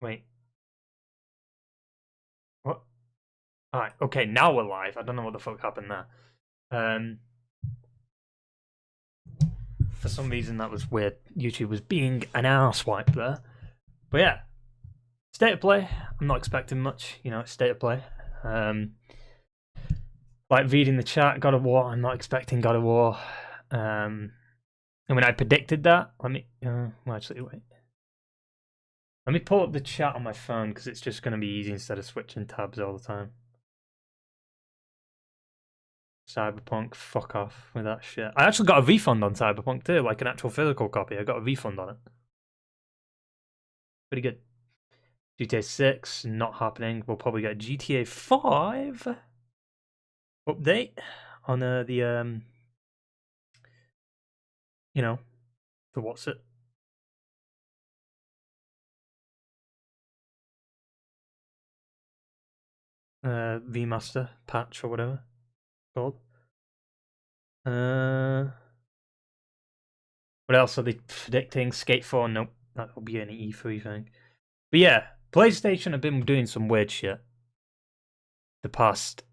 Wait. What? Alright, okay, now we're live. I don't know what the fuck happened there. For some reason that was weird. YouTube was being an arsewipe there. But yeah. State of play. I'm not expecting much, you know, it's state of play. Like reading the chat, God of War, I'm not expecting God of War. I mean, I predicted that. Let me, well, actually, wait. Let me pull up the chat on my phone because it's just going to be easy instead of switching tabs all the time. Cyberpunk, fuck off with that shit. I actually got a refund on Cyberpunk too, like an actual physical copy. I got a refund on it. Pretty good. GTA 6, not happening. We'll probably get GTA 5 update on the you know, the what's it? Remaster patch or whatever it's called. What else are they predicting? Skate 4? Nope, that will be an E3 thing. But yeah, PlayStation have been doing some weird shit the past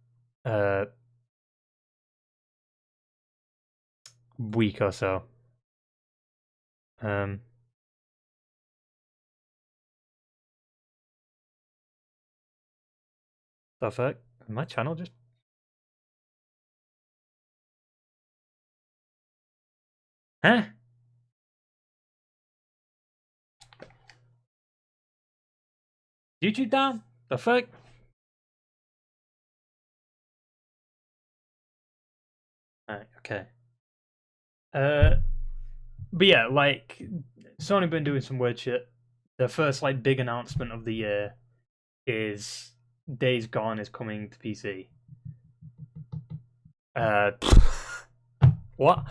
week or so. Stuff. My channel just. Huh? YouTube down? The fuck? Alright, okay. But yeah, like Sony been doing some weird shit. The first like big announcement of the year is Days Gone is coming to PC. What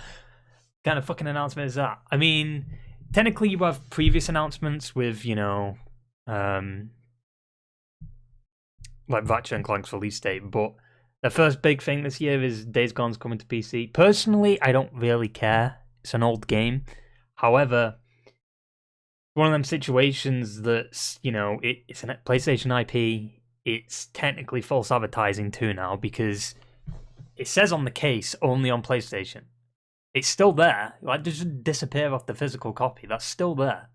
kind of fucking announcement is that? I mean, technically you have previous announcements with, you know, like Ratchet and Clank's release date, but the first big thing this year is Days Gone's coming to PC. Personally, I don't really care. It's an old game. However, one of them situations that's, you know, it's a PlayStation IP. It's technically false advertising too now because it says on the case only on PlayStation. It's still there. Like, it doesn't disappear off the physical copy. That's still there.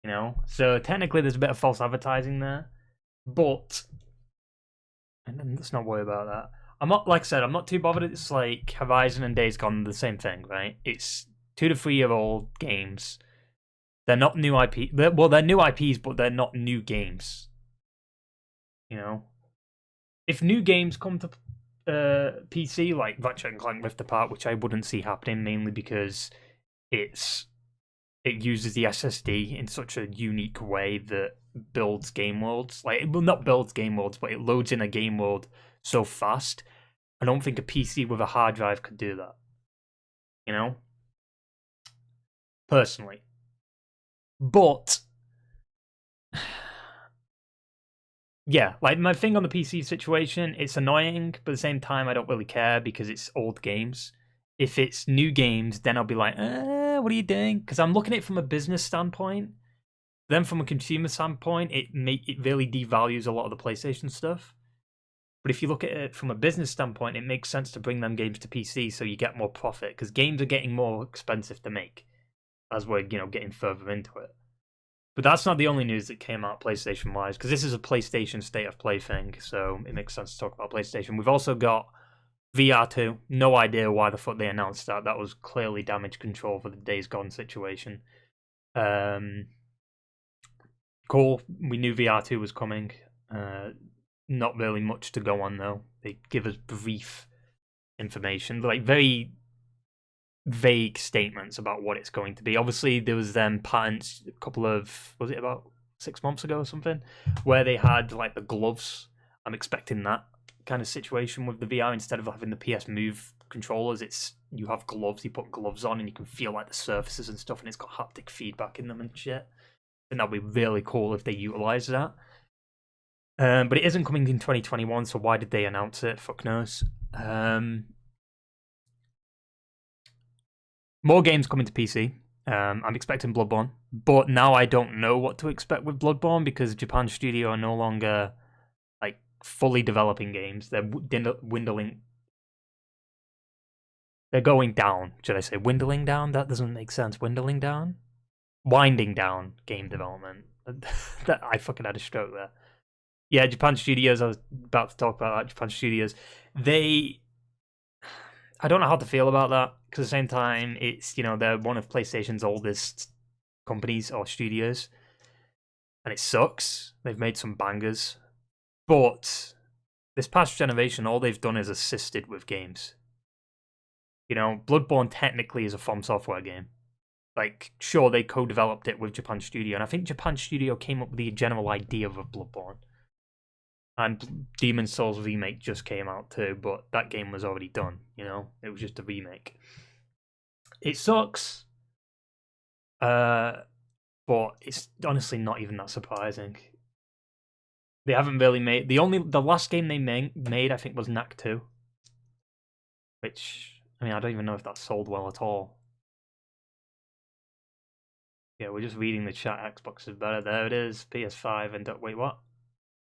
You know? So technically there's a bit of false advertising there. But and let's not worry about that. I'm not, like I said, I'm not too bothered. It's like Horizon and Days Gone, the same thing, right? It's 2 to 3 year old games. They're not new IP. Well, they're new IPs, but they're not new games. You know, if new games come to PC like Ratchet and Clank Rift Apart, which I wouldn't see happening, mainly because it uses the SSD in such a unique way that builds game worlds. Like, it will not build game worlds, but it loads in a game world so fast. I don't think a PC with a hard drive could do that. You know? Personally. But yeah, like my thing on the PC situation, it's annoying, but at the same time I don't really care because it's old games. If it's new games, then I'll be like, what are you doing? Because I'm looking at it from a business standpoint. Then from a consumer standpoint, it really devalues a lot of the PlayStation stuff. But if you look at it from a business standpoint, it makes sense to bring them games to PC so you get more profit, because games are getting more expensive to make as we're, you know, getting further into it. But that's not the only news that came out PlayStation-wise, because this is a PlayStation State of Play thing, so it makes sense to talk about PlayStation. We've also got VR2. No idea why the fuck they announced that. That was clearly damage control for the Days Gone situation. Cool. We knew VR2 was coming. Not really much to go on, though. They give us brief information, like very vague statements about what it's going to be. Obviously, there was patents a couple of, was it about 6 months ago or something, where they had like the gloves. I'm expecting that kind of situation with the VR. Instead of having the PS Move controllers, it's you have gloves. You put gloves on and you can feel like the surfaces and stuff, and it's got haptic feedback in them and shit. And that'd be really cool if they utilize that. But it isn't coming in 2021, so why did they announce it? Fuck knows. More games coming to PC. I'm expecting Bloodborne, but now I don't know what to expect with Bloodborne because Japan Studio are no longer like fully developing games. They're dwindling. They're going down. Should I say dwindling down? That doesn't make sense. Dwindling down, winding down game development. I fucking had a stroke there. Yeah, Japan Studios. I was about to talk about that. Japan Studios. I don't know how to feel about that because at the same time, it's they're one of PlayStation's oldest companies or studios, and it sucks. They've made some bangers, but this past generation, all they've done is assisted with games. Bloodborne technically is a From Software game. Like, sure, they co-developed it with Japan Studio, and I think Japan Studio came up with the general idea of Bloodborne. And Demon's Souls remake just came out too, but that game was already done, It was just a remake. It sucks. But it's honestly not even that surprising. They haven't really made... The last game they made, I think, was Knack 2. Which, I don't even know if that sold well at all. Yeah, we're just reading the chat. Xbox is better. There it is. PS5 and... Wait, what?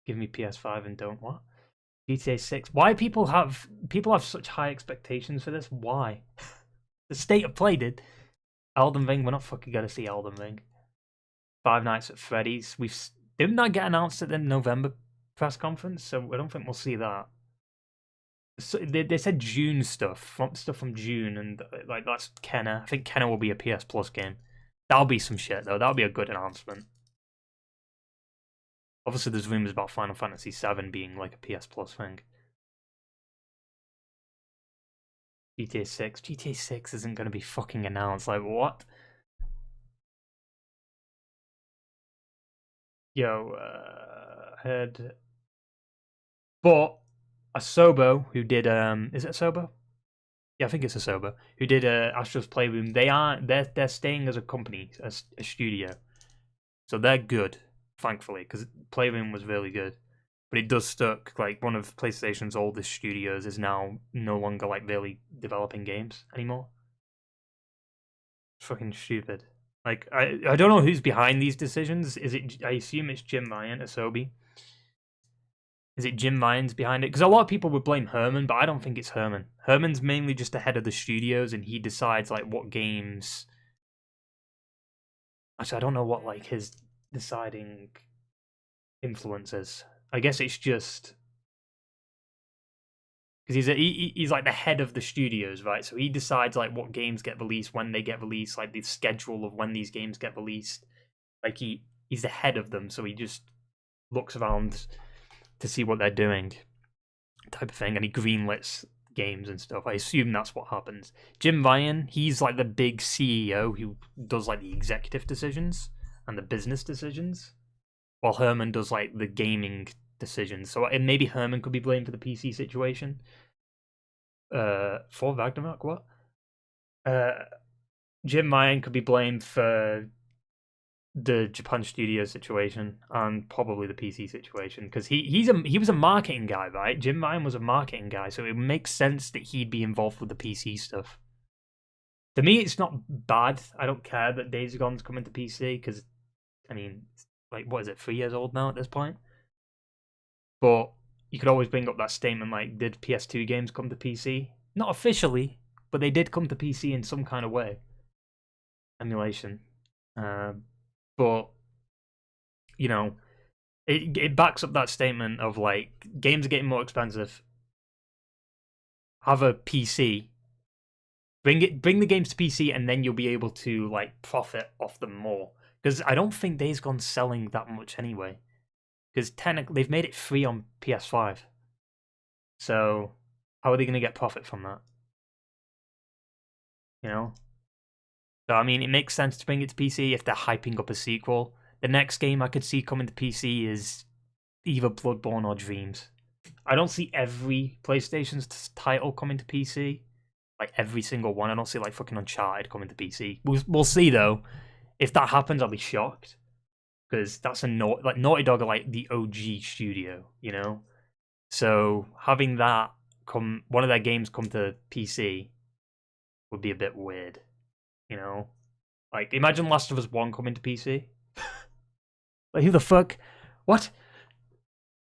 Give me PS5 and don't what? GTA 6. Why people have such high expectations for this? Why? The state of play did. Elden Ring. We're not fucking gonna see Elden Ring. Five Nights at Freddy's. Didn't that get announced at the November press conference? So I don't think we'll see that. So they said June stuff from June, and like that's Kenna. I think Kenna will be a PS Plus game. That'll be some shit though. That'll be a good announcement. Obviously, there's rumors about Final Fantasy VII being like a PS Plus thing. GTA 6. GTA 6 isn't going to be fucking announced. Like, what? Yo, head. But Asobo, who did is it Asobo? Yeah, I think it's Asobo, who did Astro's Playroom. They're staying as a company, as a studio, so they're good, thankfully, because Playroom was really good. But it does suck. Like, one of PlayStation's oldest studios is now no longer like really developing games anymore. It's fucking stupid. Like, I don't know who's behind these decisions. I assume it's Jim Ryan, Asobi. Is it Jim Ryan's behind it? Because a lot of people would blame Herman, but I don't think it's Herman. Herman's mainly just the head of the studios, and he decides like what games. Actually, I don't know what like his deciding influence is. I guess it's just because he's like the head of the studios, right? So he decides like what games get released, when they get released, like the schedule of when these games get released. Like he's the head of them, so he just looks around to see what they're doing, type of thing, and he greenlets games and stuff. I assume that's what happens. Jim Ryan, he's like the big CEO who does like the executive decisions and the business decisions, while Herman does like the gaming decisions. So maybe Herman could be blamed for the PC situation. For Ragnarok, what? Jim Ryan could be blamed for the Japan studio situation and probably the PC situation, because he was a marketing guy, right? Jim Ryan was a marketing guy, so it makes sense that he'd be involved with the PC stuff. To me, it's not bad. I don't care that Days Gone's coming to PC because, like, what is it, 3 years old now at this point? But you could always bring up that statement like, did PS2 games come to PC? Not officially, but they did come to PC in some kind of way. Emulation. But, it backs up that statement of like, games are getting more expensive. Have a PC. Bring the games to PC, and then you'll be able to like profit off them more. Because I don't think Days Gone's selling that much anyway. Because technically, they've made it free on PS5. So, how are they going to get profit from that? So, it makes sense to bring it to PC if they're hyping up a sequel. The next game I could see coming to PC is either Bloodborne or Dreams. I don't see every PlayStation's title coming to PC. Like, every single one. I don't see, like, fucking Uncharted coming to PC. We'll see, though. If that happens, I'll be shocked. Because that's Naughty Dog are, like, the OG studio, So, having that one of their games come to PC would be a bit weird, Like, imagine Last of Us 1 coming to PC. Like, who the fuck? What?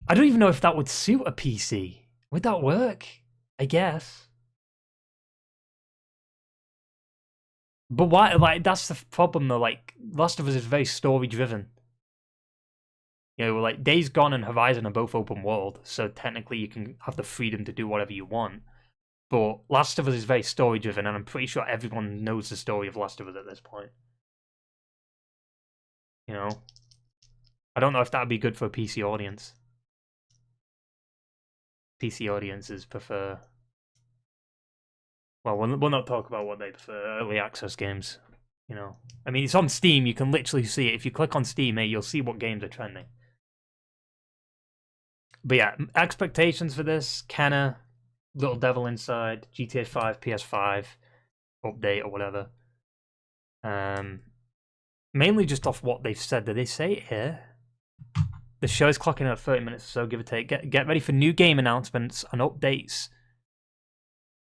I don't even know if that would suit a PC. Would that work? I guess. But why? Like, that's the problem though. Like, Last of Us is very story driven. You know, like Days Gone and Horizon are both open world, so technically you can have the freedom to do whatever you want. But Last of Us is very story driven, and I'm pretty sure everyone knows the story of Last of Us at this point. You know, I don't know if that would be good for a PC audience. PC audiences prefer. Well, we'll not talk about what they prefer. Early access games. You know, I mean, it's on Steam. You can literally see it. If you click on Steam, you'll see what games are trending. But yeah, expectations for this: Kenna, Little Devil Inside, GTA 5, PS5 update or whatever. Mainly just off what they've said. Did they say it here? The show is clocking at 30 minutes or so, give or take. Get ready for new game announcements and updates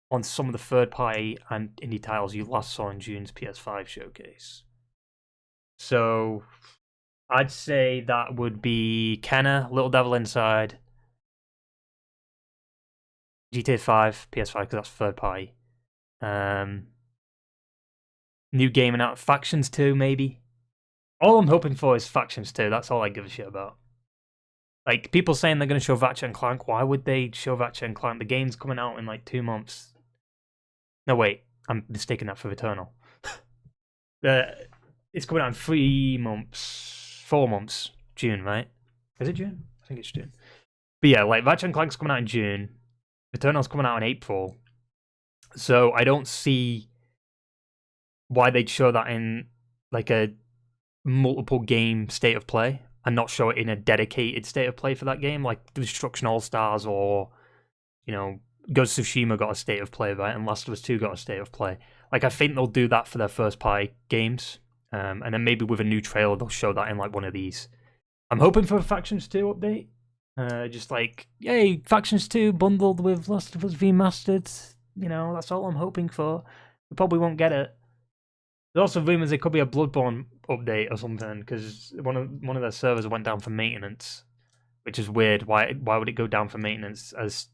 on some of the third-party and indie titles you last saw in June's PS5 showcase. So, I'd say that would be Kenna, Little Devil Inside, GTA 5, PS5, because that's third-party. New game announcement, Factions 2, maybe. All I'm hoping for is Factions 2. That's all I give a shit about. Like, people saying they're going to show Ratchet and Clank. Why would they show Ratchet and Clank? The game's coming out in like 2 months. No, wait. I'm mistaking that for Returnal. It's coming out in 3 months. 4 months. June, right? Is it June? I think it's June. But yeah, like, Ratchet and Clank's coming out in June. Returnal's coming out in April. So I don't see why they'd show that in like a multiple game state of play and not show it in a dedicated state of play for that game, like Destruction All Stars or, you know, Ghost of Tsushima got a state of play, right? And Last of Us 2 got a state of play. Like, I think they'll do that for their first party games, and then maybe with a new trailer they'll show that in like one of these. I'm hoping for a Factions 2 update. Just like, yay, Factions 2 bundled with Last of Us Remastered. You know, that's all I'm hoping for. We probably won't get it. There's also rumors it could be a Bloodborne update or something, because one of their servers went down for maintenance, which is weird. Why would it go down for maintenance as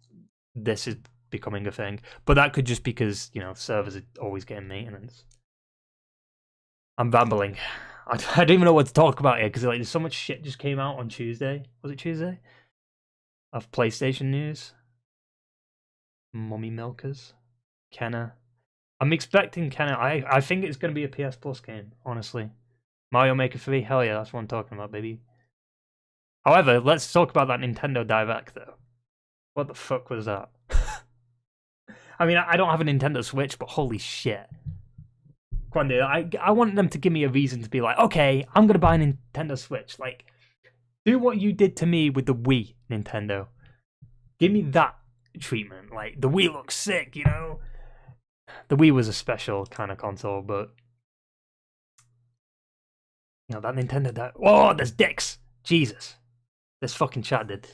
this is becoming a thing? But that could just because, you know, servers are always getting maintenance. I'm rambling. I don't even know what to talk about here, because like there's so much shit just came out on Tuesday. Was it Tuesday? Of PlayStation news. Mummy Milkers. Kenna. I'm expecting Kenna. I think it's going to be a PS Plus game, honestly. Mario Maker 3, hell yeah, that's what I'm talking about, baby. However, let's talk about that Nintendo Direct, though. What the fuck was that? I mean, I don't have a Nintendo Switch, but holy shit. Come on, dude. I want them to give me a reason to be like, okay, I'm going to buy a Nintendo Switch. Like, do what you did to me with the Wii, Nintendo. Give me that treatment. Like, the Wii looks sick, you know? The Wii was a special kind of console, but you know, that Nintendo oh, there's dicks! Jesus. This fucking chat did.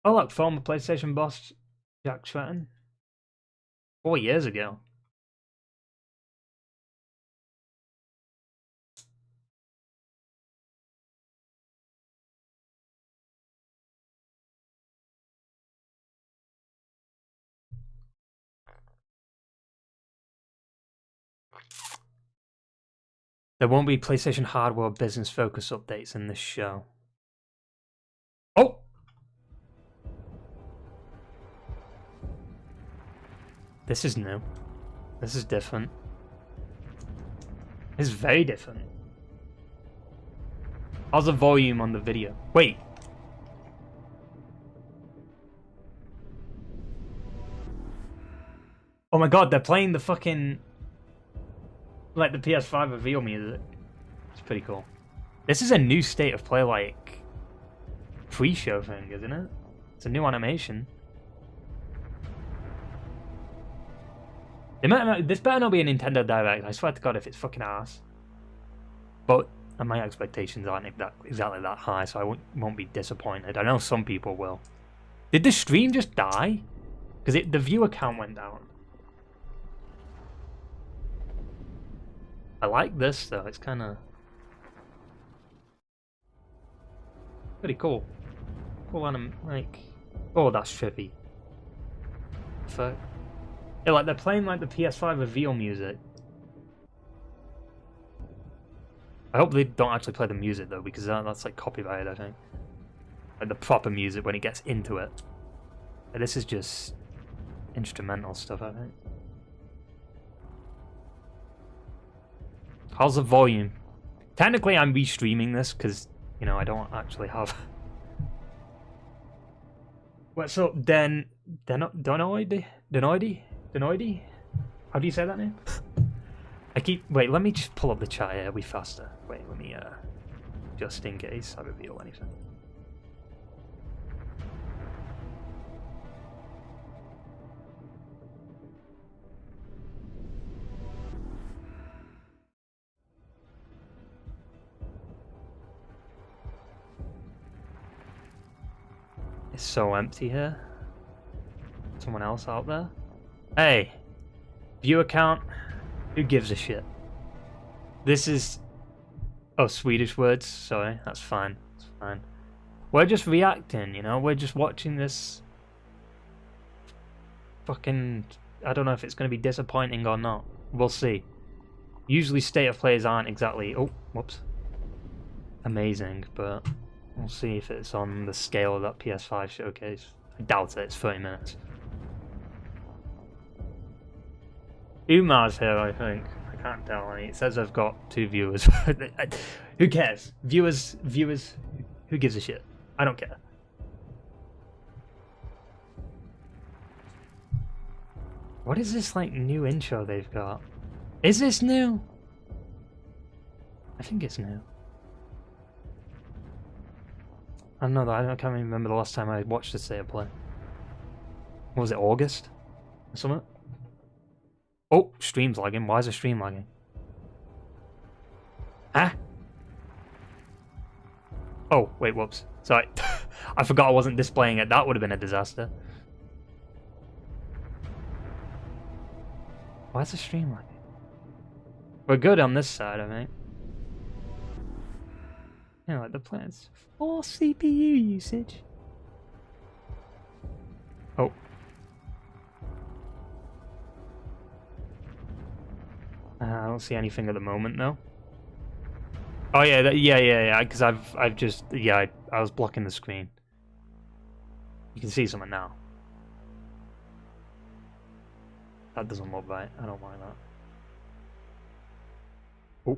Oh look, former PlayStation boss Jack Tretton. 4 years ago. There won't be PlayStation hardware business focus updates in this show. Oh! This is new. This is different. This is very different. How's the volume on the video? Wait! Oh my god, they're playing the fucking... like the PS5 reveal music. It's pretty cool. This is a new state of play, like pre-show thing, isn't it? It's a new animation. This better not be a Nintendo Direct. I swear to God, if it's fucking ass. But my expectations aren't exactly that high, so I won't be disappointed. I know some people will. Did the stream just die? Because the viewer count went down. I like this though. It's kind of pretty cool. Cool like. Oh, that's trippy. Fuck. Yeah, like they're playing like the PS5 reveal music. I hope they don't actually play the music though, because that's like copyrighted, I think. Like the proper music when it gets into it. But this is just instrumental stuff, I think. How's the volume? Technically, I'm restreaming this because, you know, I don't actually have. What's up, Denoidi? How do you say that name? Wait, let me just pull up the chat here, it'll be faster. Wait, let me, just in case I reveal anything. It's so empty here. Someone else out there? Hey! Viewer count? Who gives a shit? This is... Oh, Swedish words? Sorry, that's fine. That's fine. We're just reacting, you know? We're just watching this... Fucking... I don't know if it's going to be disappointing or not. We'll see. Usually state of plays aren't exactly... Oh, whoops. Amazing, but... We'll see if it's on the scale of that PS5 showcase. I doubt it, it's 30 minutes. Umar's here, I think. I can't tell any. It says I've got 2 viewers. Who cares? Viewers, who gives a shit? I don't care. What is this, like, new intro they've got? Is this new? I think it's new. I don't know, I can't even remember the last time I watched the state of play. What was it, August? Or something? Oh, stream's lagging. Why is the stream lagging? Huh? Oh, wait, whoops. Sorry. I forgot I wasn't displaying it. That would have been a disaster. Why is the stream lagging? We're good on this side, I think. Yeah, like the plans. 4 CPU usage. Oh. I don't see anything at the moment, though. Oh yeah, yeah. Because I've just I was blocking the screen. You can see something now. That doesn't look right. I don't like that. Oh.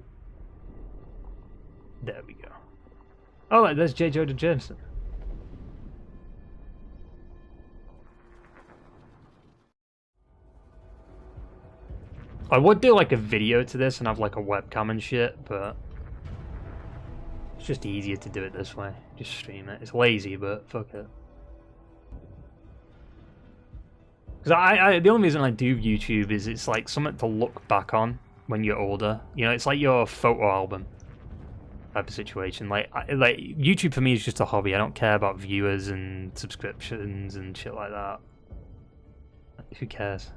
There we go. Oh, like, there's J. Jonah Jameson. I would do like a video to this and have like a webcam and shit, but it's just easier to do it this way. Just stream it. It's lazy, but fuck it. Because the only reason I do YouTube is it's like something to look back on when you're older. You know, it's like your photo album type of situation. Like YouTube for me is just a hobby. I don't care about viewers and subscriptions and shit like that. Who cares?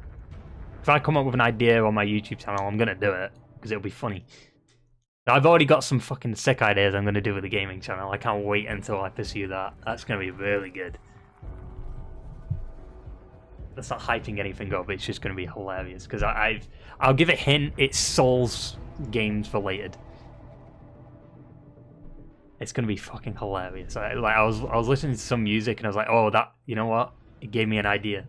If I come up with an idea on my YouTube channel, I'm gonna do it because it'll be funny. I've already got some fucking sick ideas I'm gonna do with the gaming channel. I can't wait until I pursue that. That's gonna be really good. That's not hyping anything up. It's just gonna be hilarious because I'll give a hint. It's Souls games related. It's gonna be fucking hilarious. I was listening to some music and I was like, oh, that, you know what? It gave me an idea.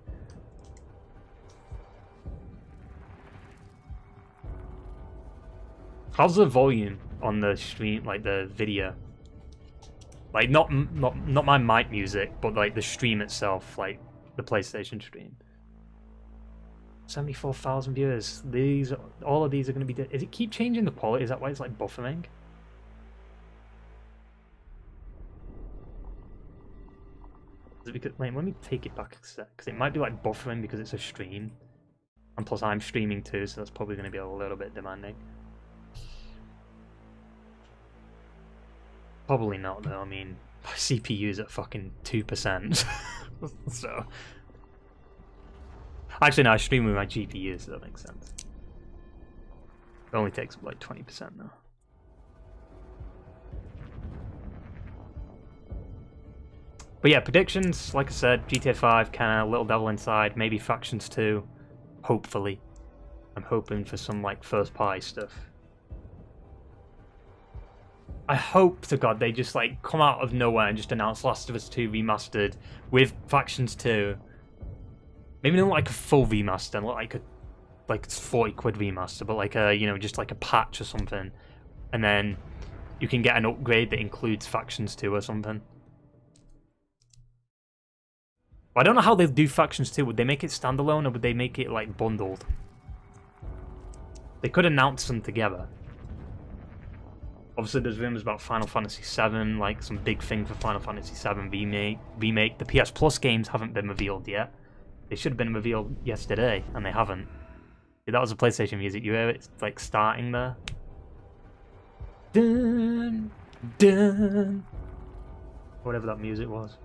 How's the volume on the stream, like the video? Like not my mic music, but like the stream itself, like the PlayStation stream. 74,000 viewers. All of these are going to be. Is it keep changing the quality? Is that why it's like buffering? Is it because, wait, let me take it back a sec, because it might be like buffering because it's a stream, and plus I'm streaming too, so that's probably going to be a little bit demanding. Probably not though. I mean, my CPU's at fucking 2%, so. Actually, no, I stream with my GPU, so that makes sense. It only takes like 20% now. But yeah, predictions, like I said, GTA 5, kind of Little Devil Inside, maybe Factions 2, hopefully. I'm hoping for some like first party stuff. I hope to God they just like come out of nowhere and just announce Last of Us 2 remastered with Factions 2. Maybe not like a full remaster, not like a it's 40 quid remaster, but like a, you know, just like a patch or something. And then you can get an upgrade that includes Factions 2 or something. I don't know how they'll do Factions 2. Would they make it standalone or would they make it like bundled? They could announce them together. Obviously, there's rumors about Final Fantasy VII, like some big thing for Final Fantasy VII remake. The PS Plus games haven't been revealed yet. They should have been revealed yesterday, and they haven't. Yeah, that was the PlayStation music. You hear it? It's like starting there. Dun, dun. Whatever that music was.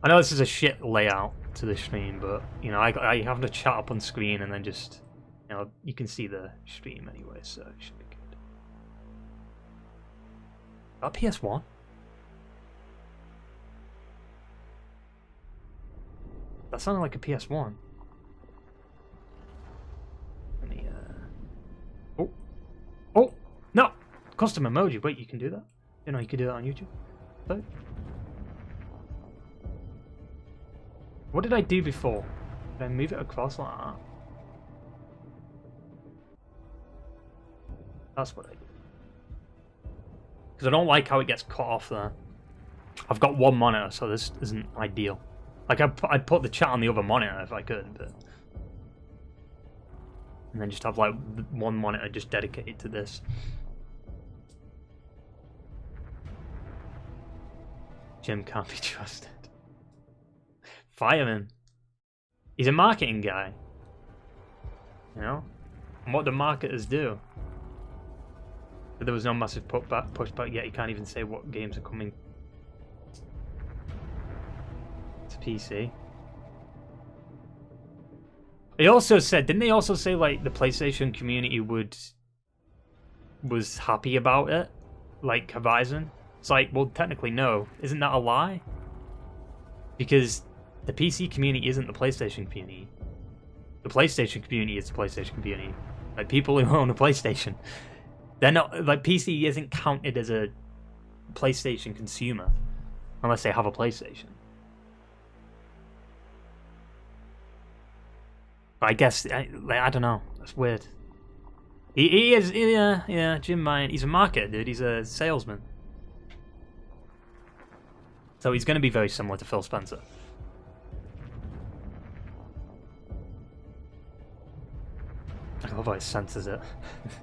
I know this is a shit layout to the stream, but you know, I have the chat up on screen and then just, you know, you can see the stream anyway, so it should be good. That PS1? That sounded like a PS1. Let me, oh! Oh! No! Custom emoji. Wait, you can do that? You know, you can do that on YouTube. So, what did I do before? Did I move it across like that? That's what I did. Because I don't like how it gets cut off there. I've got one monitor, so this isn't ideal. Like, I'd put the chat on the other monitor if I could, but... And then just have, like, one monitor just dedicated to this. Jim can't be trusted. Fire him. He's a marketing guy. You know? And what do marketers do? But there was no massive pushback yet. You can't even say what games are coming to PC. They also said, didn't they also say like the PlayStation community was happy about it? Like Horizon? It's like, well, technically no. Isn't that a lie? Because the PC community isn't the PlayStation community. The PlayStation community is the PlayStation community. Like, people who own a PlayStation. They're not, like, PC isn't counted as a PlayStation consumer. Unless they have a PlayStation. But I guess, I don't know. That's weird. He is, yeah, Jim Ryan. He's a marketer, dude. He's a salesman. So he's going to be very similar to Phil Spencer. I love how he censors it.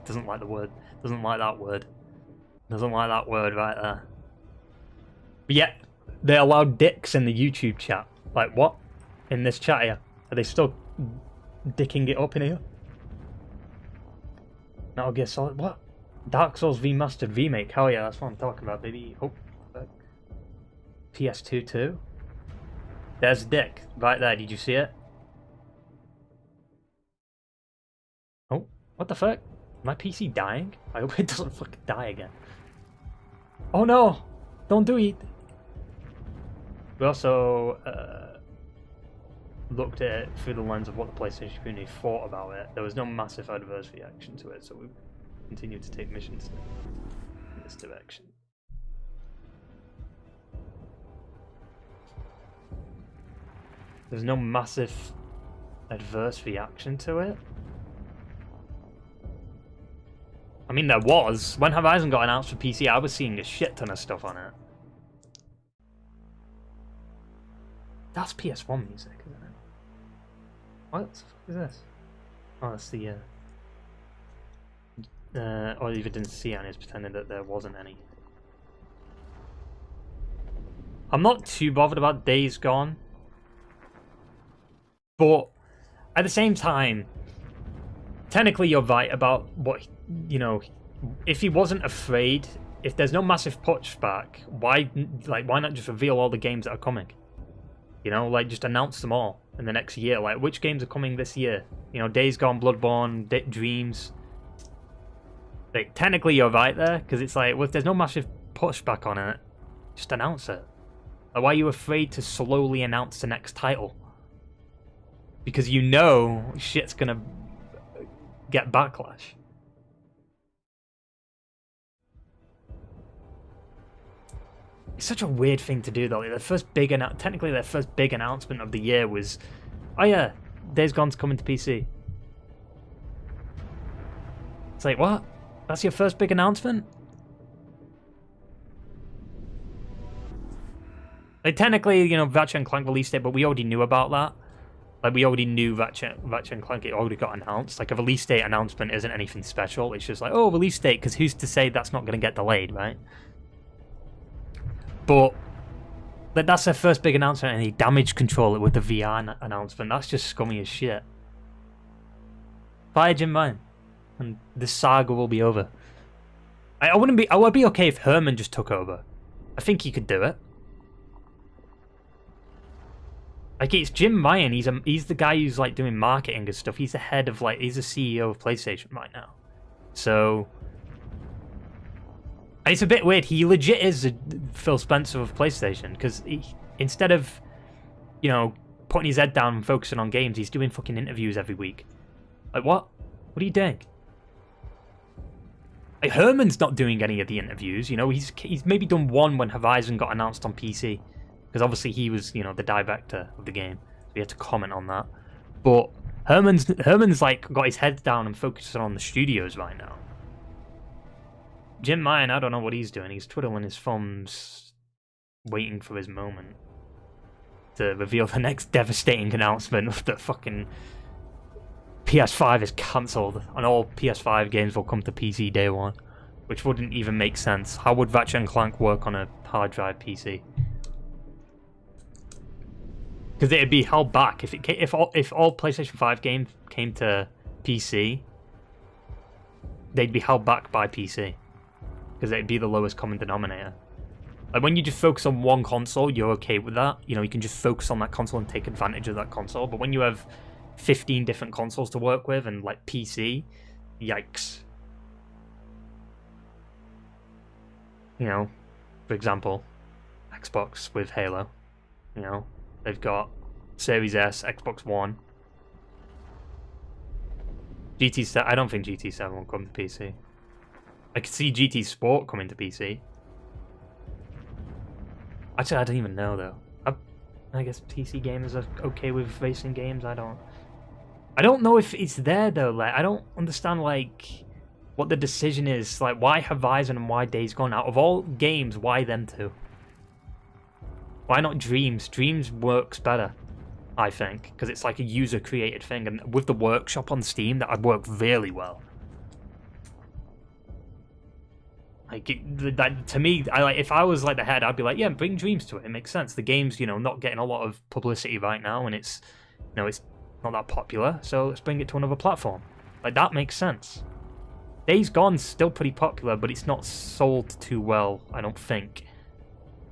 Doesn't like the word. Doesn't like that word. Doesn't like that word right there. But yet, they allowed dicks in the YouTube chat. Like, what? In this chat here? Are they still dicking it up in here? Metal Gear Solid? What? Dark Souls Remastered Remake? Hell yeah, that's what I'm talking about, baby. Oh, PS2 too? There's a dick. Right there, did you see it? Oh, what the fuck? My PC dying? I hope it doesn't fucking die again. Oh no! Don't do it! We also looked at it through the lens of what the PlayStation community thought about it. There was no massive adverse reaction to it, so we continued to take missions in this direction. There's no massive adverse reaction to it. I mean, there was. When Horizon got announced for PC, I was seeing a shit ton of stuff on it. That's PS1 music, isn't it? What the fuck is this? Oh, that's the, Oliver didn't see it and he's pretending that there wasn't any. I'm not too bothered about Days Gone. But, at the same time, technically you're right about what, you know, if he wasn't afraid, if there's no massive pushback, why not just reveal all the games that are coming? You know, like, just announce them all. in the next year. Like, which games are coming this year? You know, Days Gone, Bloodborne, Dreams. Like, technically you're right there, because it's like, well, if there's no massive pushback on it, just announce it. Like, why are you afraid to slowly announce the next title? Because you know shit's gonna get backlash. It's such a weird thing to do, though. Like, technically their first big announcement of the year was, oh yeah, Days Gone's coming to PC. It's like, what? That's your first big announcement? Like, technically, you know, Ratchet & Clank released it, but we already knew about that. Like, we already knew Ratchet & Clank, it already got announced. Like, a release date announcement isn't anything special. It's just like, oh, release date, because who's to say that's not going to get delayed, right? But that's their first big announcement, and they damage control it with the VR announcement. That's just scummy as shit. Fire Jim Ryan, and this saga will be over. I would be okay if Herman just took over. I think he could do it. Like, it's Jim Ryan. He's the guy who's like doing marketing and stuff. He's the head of he's the CEO of PlayStation right now. So it's a bit weird. He legit is a Phil Spencer of PlayStation, because instead of, you know, putting his head down and focusing on games, he's doing fucking interviews every week. Like, what? What are you doing? Like, Herman's not doing any of the interviews. You know, he's maybe done one when Horizon got announced on PC, because obviously he was, you know, the director of the game, so he had to comment on that. But Herman's like got his head down and focusing on the studios right now. Jim Ryan, I don't know what he's doing. He's twiddling his thumbs, waiting for his moment to reveal the next devastating announcement of that fucking PS5 is cancelled and all PS5 games will come to PC day one, which wouldn't even make sense. How would Ratchet & Clank work on a hard drive PC? Because it'd be held back if all PlayStation 5 games came to PC, they'd be held back by PC. Because it'd be the lowest common denominator. Like, when you just focus on one console, you're okay with that. You know, you can just focus on that console and take advantage of that console. But when you have 15 different consoles to work with and, like, PC, yikes. You know, for example, Xbox with Halo. You know, they've got Series S, Xbox One. GT7, I don't think GT7 will come to PC. I could see GT Sport coming to PC. Actually, I don't even know, though. I guess PC gamers are okay with racing games. I don't know if it's there, though. Like, I don't understand, like, what the decision is. Like, why Horizon and why Days Gone? Out of all games, why them two? Why not Dreams? Dreams works better, I think, because it's like a user-created thing. And with the workshop on Steam, that would work really well. Like, to me, if I was like the head, I'd be like, yeah, bring Dreams to it. It makes sense. The game's, you know, not getting a lot of publicity right now, and it's, you know, it's not that popular, so let's bring it to another platform. Like, that makes sense. Days Gone's still pretty popular, but it's not sold too well, I don't think.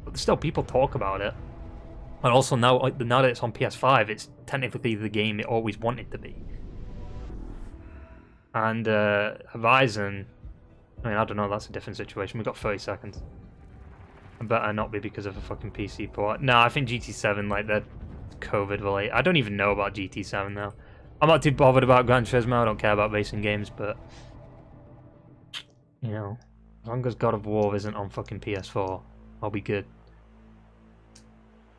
But still, people talk about it. And also, now that it's on PS5, it's technically the game it always wanted to be. And Horizon, I mean, I don't know, that's a different situation. We've got 30 seconds. I better not be because of a fucking PC port. No, I think GT7, like, they're COVID related. I don't even know about GT7 now. I'm not too bothered about Gran Turismo. I don't care about racing games, but, you know, as long as God of War isn't on fucking PS4, I'll be good.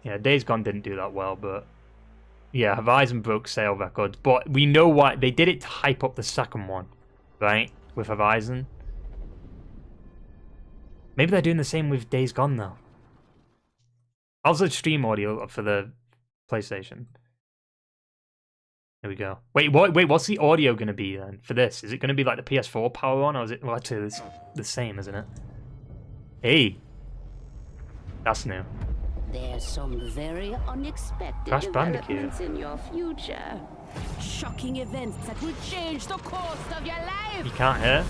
Yeah, Days Gone didn't do that well, but yeah, Horizon broke sale records. But we know why. They did it to hype up the second one, right? With Horizon. Maybe they're doing the same with Days Gone, though. How's the stream audio for the PlayStation? There we go. Wait, what's the audio going to be, then, for this? Is it going to be like the PS4 power on, or is it... Well, actually, it's the same, isn't it? Hey! That's new. There's some very unexpected Crash Bandicoot developments in your future. Shocking events that will change the course of your life! You can't hear?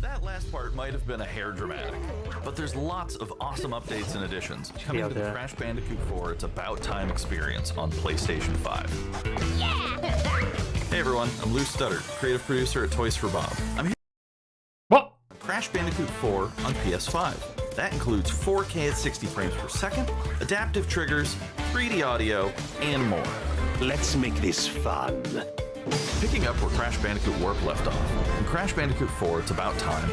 That last part might have been a hair dramatic, but there's lots of awesome updates and additions coming to the Crash Bandicoot 4 It's About Time experience on PlayStation 5. Hey everyone, I'm Lou Studdard, creative producer at Toys for Bob. I'm here What? with Crash Bandicoot 4 on PS5. That includes 4K at 60 frames per second, adaptive triggers, 3D audio, and more. Let's make this fun. Picking up where Crash Bandicoot Warp left off, in Crash Bandicoot 4 It's About Time,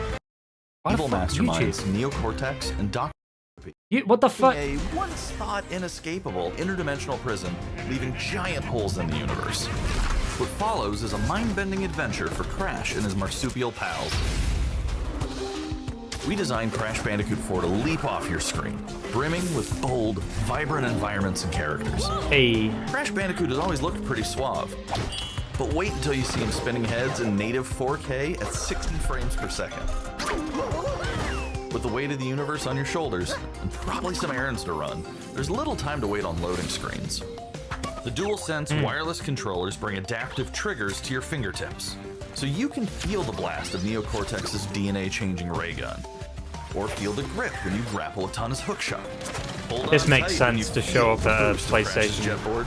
evil masterminds Neocortex and Dr. What the fuck? A once thought inescapable interdimensional prison, leaving giant holes in the universe. What follows is a mind-bending adventure for Crash and his marsupial pals. We designed Crash Bandicoot 4 to leap off your screen, brimming with bold, vibrant environments and characters. Hey. Crash Bandicoot has always looked pretty suave, but wait until you see him spinning heads in native 4K at 60 frames per second. With the weight of the universe on your shoulders, and probably some errands to run, there's little time to wait on loading screens. The DualSense wireless controllers bring adaptive triggers to your fingertips, so you can feel the blast of Neocortex's DNA-changing ray gun, or feel the grip when you grapple a ton as hookshot. This makes sense to show up at a PlayStation jetboard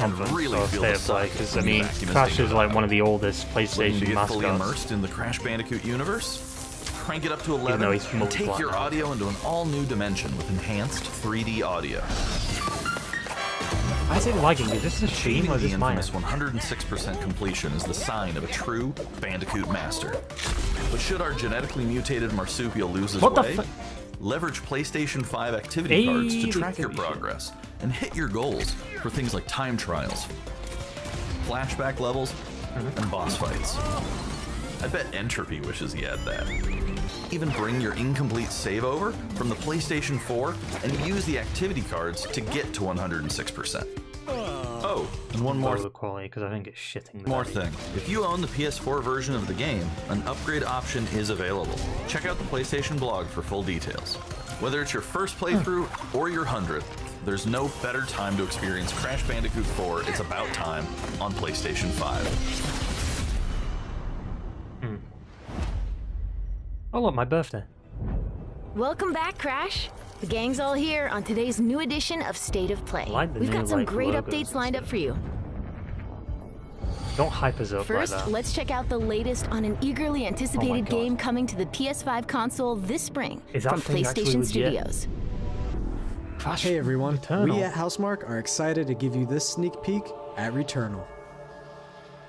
and really feel the play, because I when mean, the vacuum Crash taken is like out. one of the oldest Looking to PlayStation get fully mascots. immersed in the Crash Bandicoot universe? Crank it up to 11 though he's and take multi-plat your now. audio into an all-new dimension with enhanced 3D audio. Why is it lagging? Is this a stream or is The this mine? infamous 106% completion is the sign of a true Bandicoot master. But should our genetically mutated marsupial lose his What the way, fu- leverage PlayStation 5 activity cards to Hey, track your activity. progress and hit your goals for things like time trials, flashback levels, and boss fights. I bet Entropy wishes he had that. Even bring your incomplete save over from the PlayStation 4 and use the activity cards to get to 106%. Oh, and one more The quality, because I think it's shitting. the more bed. thing. If you own the PS4 version of the game, an upgrade option is available. Check out the PlayStation blog for full details. Whether it's your first playthrough or your 100th, there's no better time to experience Crash Bandicoot 4 It's About Time on PlayStation 5. Oh look, my birthday. Welcome back, Crash. The gang's all here on today's new edition of State of Play. like the We've new, got some like, great logos updates and lined up for you. Don't hype us up First, like that. let's check out the latest on an eagerly anticipated God. game coming to the PS5 console this spring Is that from thing actually PlayStation legit? Studios. Crash Hey everyone, Returnal. we at Housemarque are excited to give you this sneak peek at Returnal.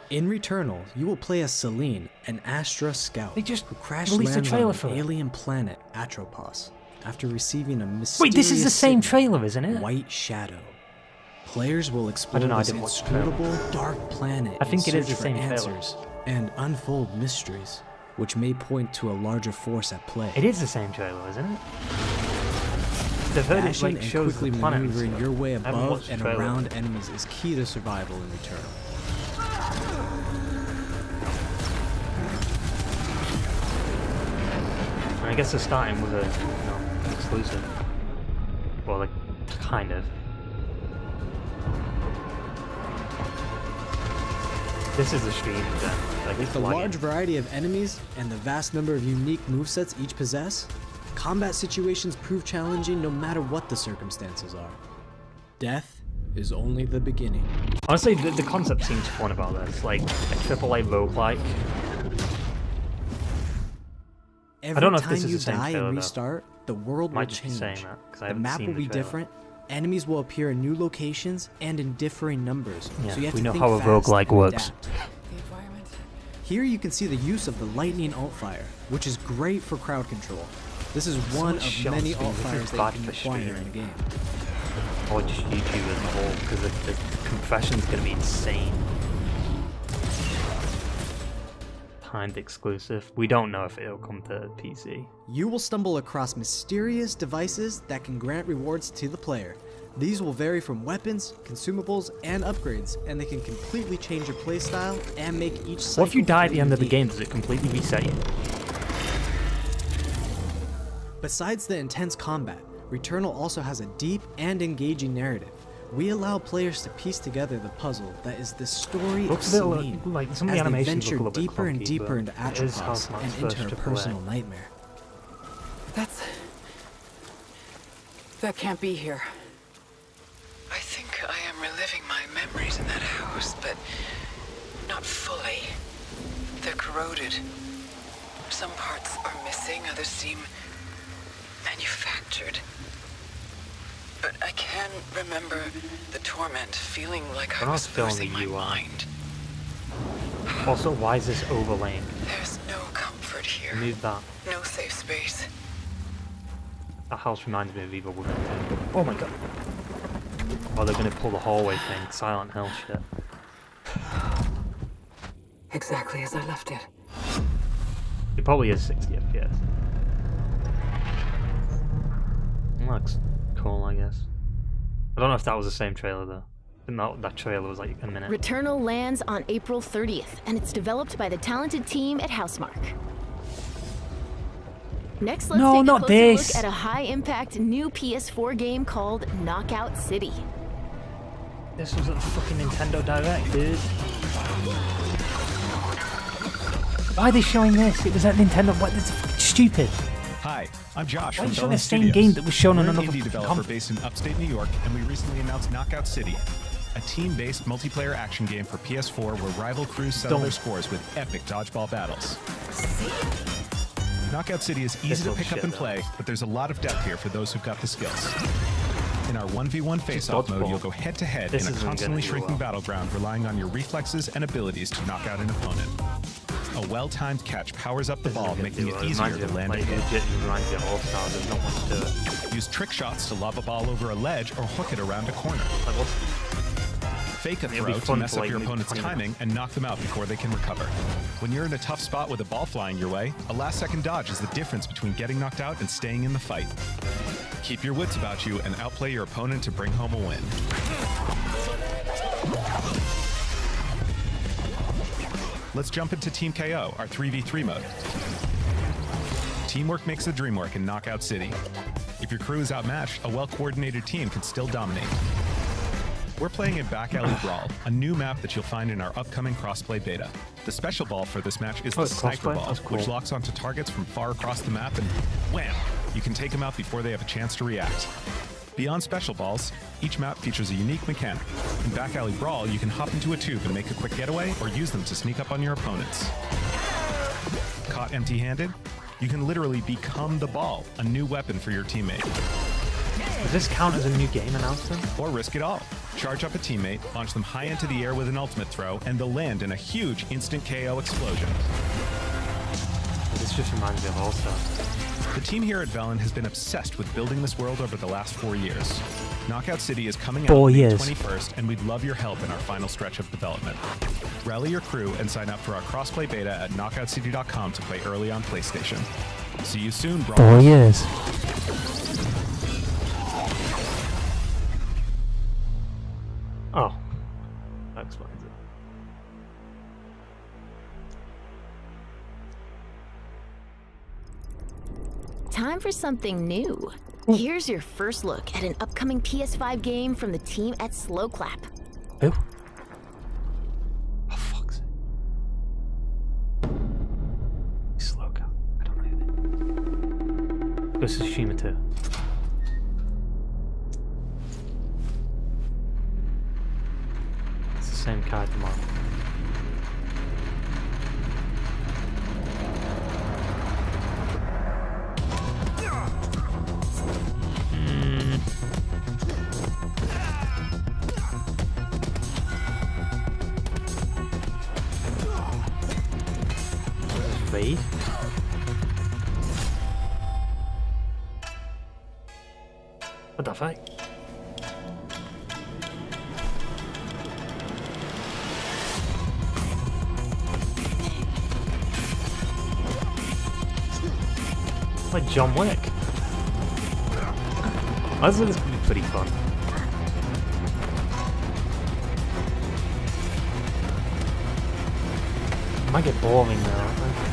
In Returnal, you will play as Celine, an Astra scout They just who crash released a lands trailer on for an it. alien planet, Atropos, after receiving a mysterious Wait, this is the same signal, trailer, isn't it? White Shadow. Players will explore know, I this didn't watch the trailer. inscrutable, dark planet I think in it is search the for same trailer. answers and unfold mysteries, which may point to a larger force at play. It is the same trailer, isn't it? I've heard it Dashing like and shows quickly the planet. and maneuvering stuff. your way I haven't above watched the and trailer. around enemies is key to survival in Returnal. I guess they're starting with a exclusive. Well, like kind of. This is the stream then. Like With it's the lagging. large variety of enemies and the vast number of unique movesets each possess, combat situations prove challenging no matter what the circumstances are. Death is only the beginning. Honestly, the concept seems fun about this. Like a AAA roguelike. Every don't know if time this is you the same die trailer, and though. restart, the world Might will just be change. saying that, 'cause I The haven't map seen will the be trailer. different. Enemies will appear in new locations and in differing numbers. Yeah, so you have we to know think how a fast roguelike and works. adapt. Here you can see the use of the lightning alt-fire, which is great for crowd control. This is one much of shell many speed. This is alt-fires that bad you can for acquire in streaming. the game. Or just YouTube as a whole, because the compression's gonna be insane. Timed exclusive. We don't know if it'll come to PC. You will stumble across mysterious devices that can grant rewards to the player. These will vary from weapons, consumables, and upgrades, and they can completely change your playstyle and make each cycle What if you die at the feel end of the unique. game? Does it completely reset you? Besides the intense combat, Returnal also has a deep and engaging narrative. We allow players to piece together the puzzle that is the story of Looks a bit Celine like some of the as they animations venture look a little bit deeper and clunky, deeper but into it is Atropos Housemarque's and first into her AAA. personal nightmare. That can't be here. I think I am reliving my memories in that house, but not fully. They're corroded. Some parts are missing, others seem manufactured. But I can remember the torment, feeling like I was losing my mind. Also, why is this overlaying? There's no comfort here. I need that. No safe space. That house reminds me of Evil Within 2. Oh my god. Oh, they're gonna pull the hallway thing. Silent Hill shit. Exactly as I left it. It probably is 60 FPS. Looks cool, I guess. I don't know if that was the same trailer though. That trailer was like a minute. Returnal lands on April 30th, and it's developed by the talented team at Housemarque. Next, let's take a closer look at a high-impact new PS4 game called Knockout City. This was at the fucking Nintendo Direct, dude. Why are they showing this? It was at Nintendo. What? This is fucking stupid. Hi, I'm Josh Why are from you showing Bellin the same Studios. game that was shown on We're an another indie developer based in upstate New York, and we recently announced Knockout City, a team-based multiplayer action game for PS4 where rival crews settle their scores with epic dodgeball battles. Knockout City is easy to pick up and play, but there's a lot of depth here for those who've got the skills. In our 1v1 face-off mode, you'll go head-to-head in a constantly shrinking battleground, relying on your reflexes and abilities to knock out an opponent. A well-timed catch powers up the ball, making it easier to land a hit. Use trick shots to lob a ball over a ledge or hook it around a corner. Fake a throw to mess up your opponent's timing and knock them out before they can recover. When you're in a tough spot with a ball flying your way, a last-second dodge is the difference between getting knocked out and staying in the fight. Keep your wits about you and outplay your opponent to bring home a win. Let's jump into Team KO, our 3v3 mode. Teamwork makes the dream work in Knockout City. If your crew is outmatched, a well-coordinated team can still dominate. We're playing in Back Alley Brawl, a new map that you'll find in our upcoming crossplay beta. The special ball for this match is the Sniper Ball, which locks onto targets from far across the map and wham! You can take them out before they have a chance to react. Beyond special balls, each map features a unique mechanic. In Back Alley Brawl, you can hop into a tube and make a quick getaway, or use them to sneak up on your opponents. Caught empty-handed? You can literally become the ball, a new weapon for your teammate. Does this count as a new game announcement? Or risk it all. Charge up a teammate, launch them high into the air with an ultimate throw, and they'll land in a huge instant KO explosion. This just reminds me of All-Star. The team here at Bellin has been obsessed with building this world over the last 4 years. Knockout City is coming out May 21st, and we'd love your help in our final stretch of development. Rally your crew and sign up for our crossplay beta at knockoutcity.com to play early on PlayStation. See you soon, bro. 4 years. Oh, that explains it. Time for something new. Here's your first look at an upcoming PS5 game from the team at Slow Clap. Who? Oh, fuck's sake. Slow Clap. I don't know anything. This is Shima 2. It's the same card tomorrow. Raid? What the fuck? Like John Wick. Honestly, this could be pretty fun. It might get boring though.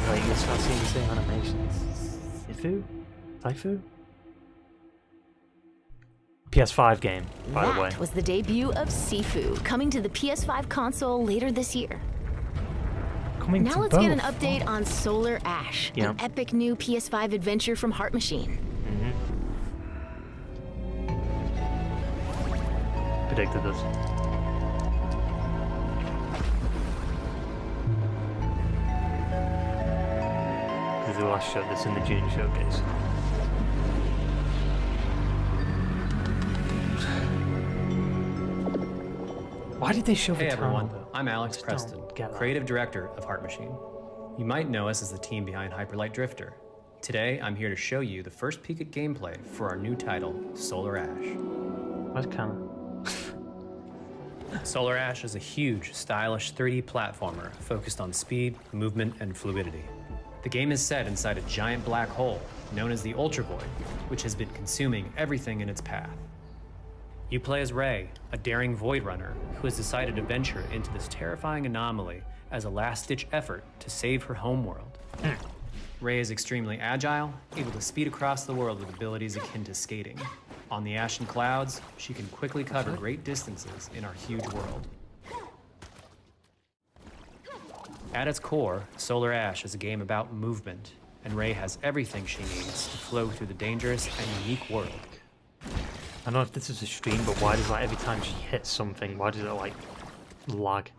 Like, you'll start seeing the same animations. Taifu? PS5 game, by the way. That was the debut of Sifu, coming to the PS5 console later this year. coming Now to let's both. get an update on Solar Ash, Yeah. an epic new PS5 adventure from Heart Machine. Predicted this. Because they last showed this in the June showcase. Why did they show Hey the everyone, tunnel? I'm Alex Just Preston, don't get that. creative director of Heart Machine. You might know us as the team behind Hyperlight Drifter. Today, I'm here to show you the first peek at gameplay for our new title, Solar Ash. That's kind of... Solar Ash is a huge, stylish 3D platformer focused on speed, movement, and fluidity. The game is set inside a giant black hole known as the Ultra Void, which has been consuming everything in its path. You play as Ray, a daring Void Runner who has decided to venture into this terrifying anomaly as a last-ditch effort to save her homeworld. Ray is extremely agile, able to speed across the world with abilities akin to skating. On the ash and clouds, she can quickly cover great distances in our huge world. At its core, Solar Ash is a game about movement, and Ray has everything she needs to flow through the dangerous and unique world. I don't know if this is a stream, but why does, like, every time she hits something, why does it, like, lag?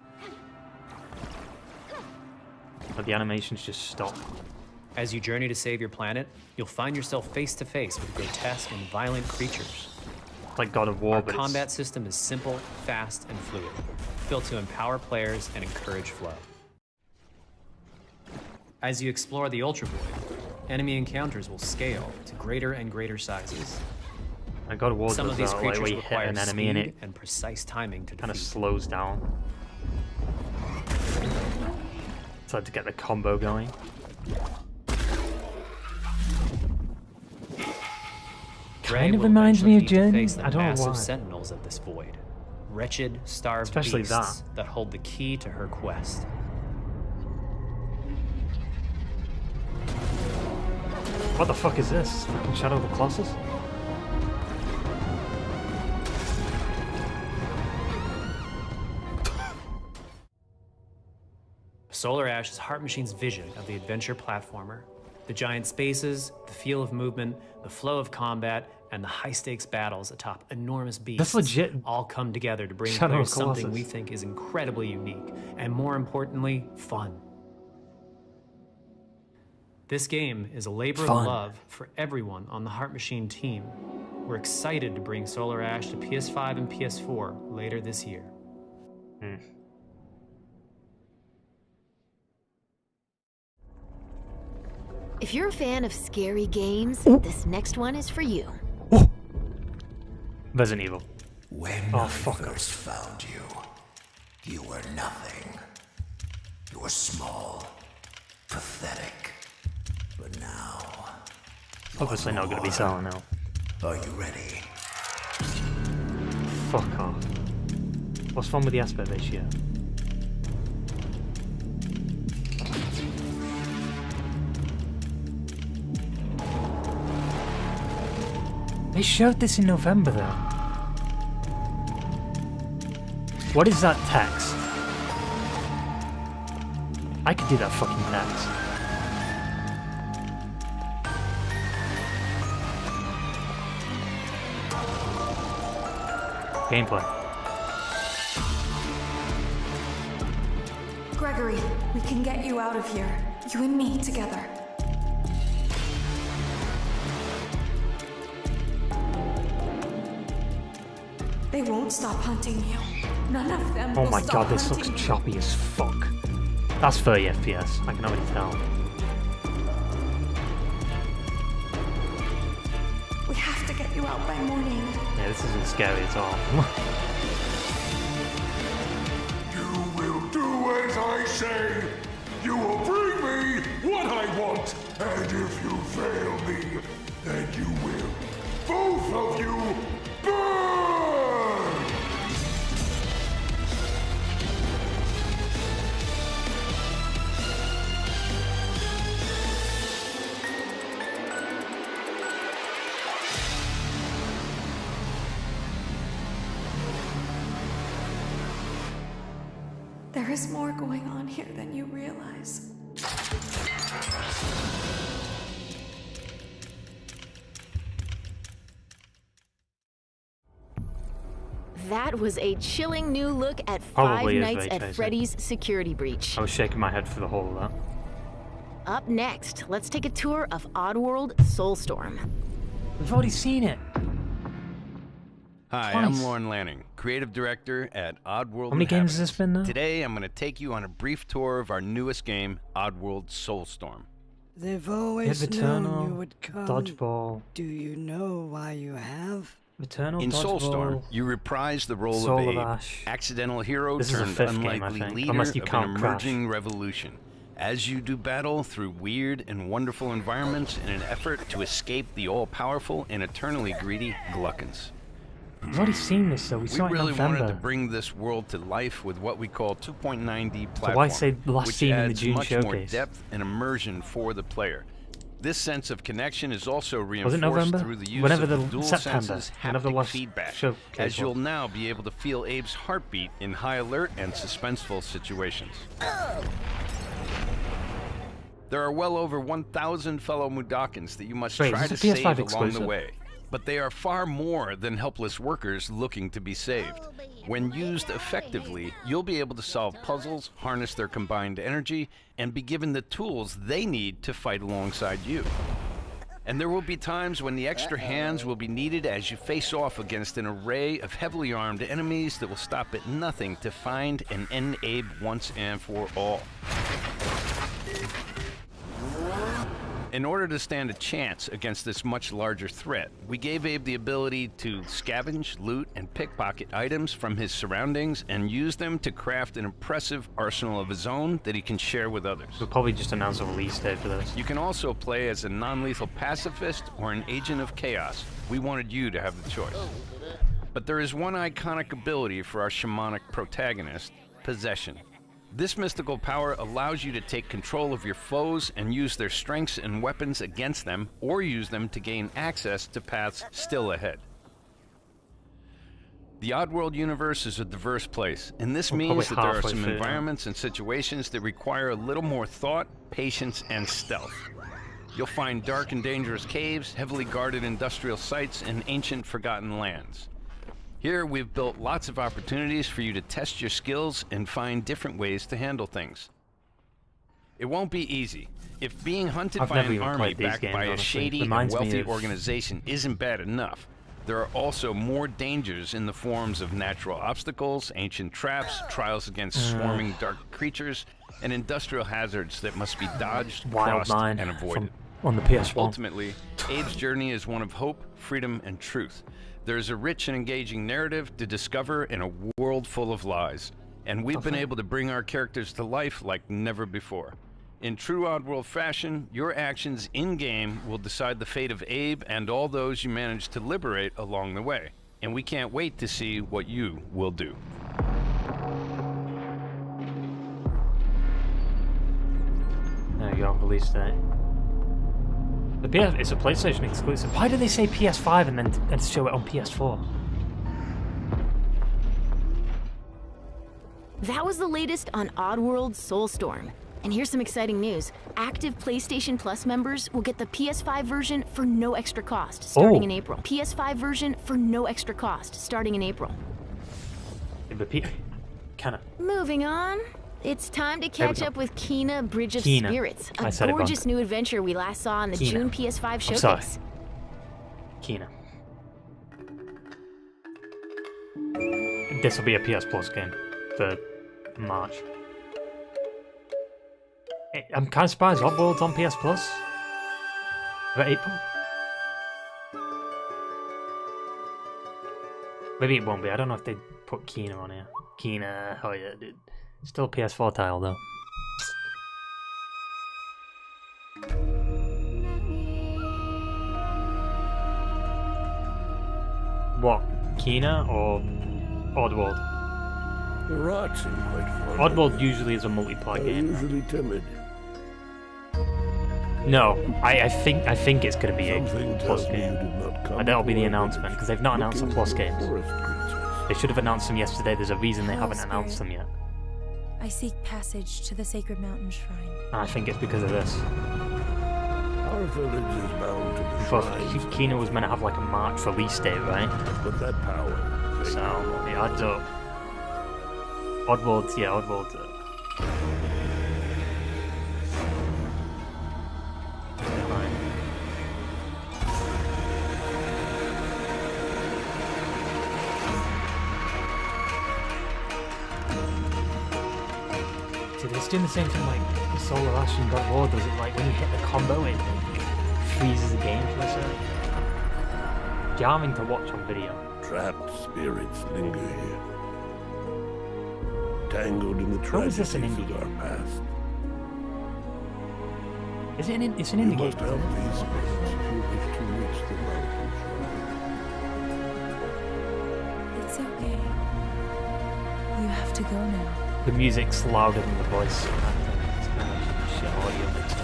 But the animations just stop. As you journey to save your planet, you'll find yourself face to face with grotesque and violent creatures. Like God of War, Our but combat system is simple, fast, and fluid, built to empower players and encourage flow. As you explore the Ultra Void, enemy encounters will scale to greater and greater sizes. Like God of War Some does of these that, like, creatures where you hit require an enemy and speed it and precise timing to kind of defeat. slows down. So to get the combo going. Ray Kind of will reminds me of eventually need to Journey. face the I don't know massive why. sentinels of this void. Wretched, starved Especially beasts that hold the key to her quest. What the fuck is this? Fucking Shadow of the Colossus? Solar Ash is Heart Machine's vision of the adventure platformer. The giant spaces, the feel of movement, the flow of combat, and the high-stakes battles atop enormous beasts legit all come together to bring Shadow of players something Colossus. we think is incredibly unique, and more importantly, fun. This game is a labor of Fun. love for everyone on the Heart Machine team. We're excited to bring Solar Ash to PS5 and PS4 later this year. If you're a fan of scary games, this next one is for you. Resident Evil. When Oh, I fuck first found you, you were nothing. You were small, pathetic. But now, Obviously not going to be selling now. are you ready? Fuck off. What's wrong with the aspect ratio? They showed this in November though. What is that text? I could do that fucking text. Gameplay. Gregory, we can get you out of here. You and me together. They won't stop hunting you. None of them Oh will my stop god, this looks hunting you. choppy as fuck. That's 30 FPS, I can already tell. We have to get you out by morning. Yeah, this isn't scary at all. You will do as I say. You will bring me what I want. And if you fail me, then you will, both of you, burn! There is more going on here than you realize. That was a chilling new look at Probably Five is Nights ray at tracing. Freddy's Security Breach. I was shaking my head for the whole of that. Up next, let's take a tour of Oddworld Soulstorm. We've already seen it. Hi, Twice. I'm Lauren Lanning, creative director at Oddworld. How many games has this been now? Today, I'm going to take you on a brief tour of our newest game, Oddworld Soulstorm. They've always Returnal, known you would come. Dodgeball. Do you know why you have? Returnal, In Dodgeball, Soulstorm, you reprise the role Soul of of Abe, Ash. accidental hero This is the turned fifth game, I unlikely think, leader unless you of count an Crash. emerging revolution. As you do battle through weird and wonderful environments in an effort to escape the all-powerful and eternally greedy Gluckins. We've already seen this, though. We We saw it in really November. wanted to bring this world to life with what we call 2.9D platform, So why say last which scene in the adds June much more showcase? depth and immersion for the player. This sense of connection is also Was reinforced it November? through the use Whenever of the the dual September. senses Whenever the haptic last feedback, showcase as you'll was. now be able to feel Abe's heartbeat in high alert and suspenseful situations. There are well over 1,000 fellow Mudokons that you must Wait, try is to this a PS5 save along the exclusive? way. But they are far more than helpless workers looking to be saved. When used effectively, you'll be able to solve puzzles, harness their combined energy, and be given the tools they need to fight alongside you. And there will be times when the extra hands will be needed as you face off against an array of heavily armed enemies that will stop at nothing to find and end Abe once and for all. In order to stand a chance against this much larger threat, we gave Abe the ability to scavenge, loot, and pickpocket items from his surroundings and use them to craft an impressive arsenal of his own that he can share with others. We'll probably just announce a release date for this. You can also play as a non-lethal pacifist or an agent of chaos. We wanted you to have the choice. But there is one iconic ability for our shamanic protagonist, possession. This mystical power allows you to take control of your foes and use their strengths and weapons against them, or use them to gain access to paths still ahead. The Oddworld universe is a diverse place, and this means that there are some environments and situations that require a little more thought, patience, and stealth. You'll find dark and dangerous caves, heavily guarded industrial sites, and ancient forgotten lands. Here, we've built lots of opportunities for you to test your skills and find different ways to handle things. It won't be easy. If being hunted I've by never an even army played these backed games, by a honestly. shady and Reminds me wealthy of- organization isn't bad enough, there are also more dangers in the forms of natural obstacles, ancient traps, trials against swarming dark creatures, and industrial hazards that must be dodged, Wild crossed, Nine and avoided. on the PS1. Ultimately, Abe's journey is one of hope, freedom, and truth. There is a rich and engaging narrative to discover in a world full of lies, and we've been able to bring our characters to life like never before. In true Oddworld fashion, your actions in-game will decide the fate of Abe and all those you manage to liberate along the way, and we can't wait to see what you will do. There you go, release date. It's a PlayStation exclusive. Why do they say PS5 and then show it on PS4? That was the latest on Oddworld Soulstorm. And here's some exciting news. Active PlayStation Plus members will get the PS5 version for no extra cost starting in April. PS5 version for no extra cost starting in April. Kinda. Moving on. It's time to catch up with Kena Bridge of Kena. Spirits, I a said it wrong. gorgeous new adventure we last saw in the Kena. June PS5 I'm showcase. sorry. Kena. This will be a PS Plus game for March. I'm kind of surprised Oddworld's on PS Plus. For April? Maybe it won't be. I don't know if they put Kena on here. Kena, oh yeah, dude. Still a PS4 title though. What? Kena or Oddworld? The rats seem quite fun. Oddworld usually is a multiplayer game. Usually timid. No, I think it's going to be a Plus tells me game. you did not come And that'll be the for announcement, because they've not announced the looking Plus for games. forest creatures. They should have announced them yesterday. There's a reason they Hello, haven't announced them Spirit. yet. I seek passage to the sacred mountain shrine. And I think it's because of this. Our village is bound to the Because shrines, Kena was meant to have like a March release date, right? but that power so it adds up. Oddworld's, yeah, Oddworld's See, it's doing the same thing like Solar Ash and God of War does. It like when you hit the combo, it freezes the game for a second. Jarring to watch on video. Trapped spirits linger here, tangled in the How is this an tragedies indie of our game? past. Is it it's an You indie game, must help isn't it? these spirits who wish to reach the mountain shrine. It's okay. You have to go now. The music's louder than the voice. It's kind of shit audio mixed in.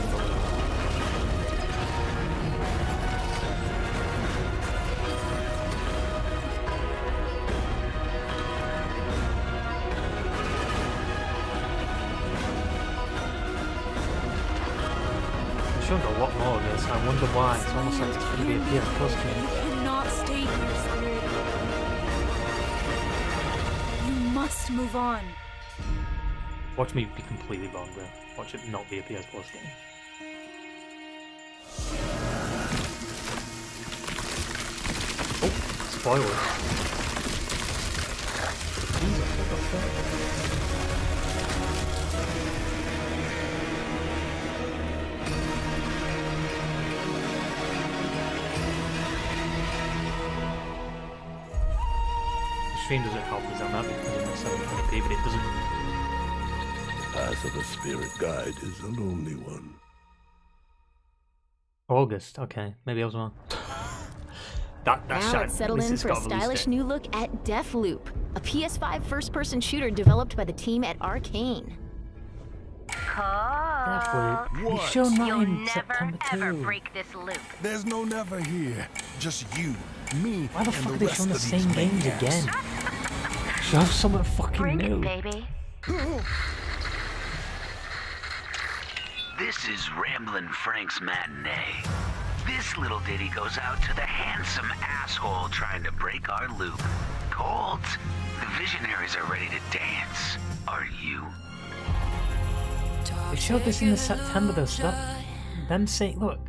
They showed a lot more of this. I wonder why. It's almost like it's going to be a PS Plus game. You cannot stay here, Spirit. You must move on. Watch me be completely wrong, bro. Watch it not be a PS Plus game. Oh, spoilers. The stream doesn't help us on that because of my 720p, but it doesn't. The path of a spirit guide is a lonely one. August, okay. Maybe I was wrong. That's now let's settle in for a stylish new look at Deathloop, a PS5 first-person shooter developed by the team at Arcane. Deathloop. You showed mine in September 2. break this loop. There's no never here. Just you, me, Why the and fuck the are they rest showing the of same these games maniacs. again? Show something fucking new. baby. This is Ramblin' Frank's Matinee. This little ditty goes out to the handsome asshole trying to break our loop. Cold, the visionaries are ready to dance. Are you? They showed this in the September though, so that, them saying, look,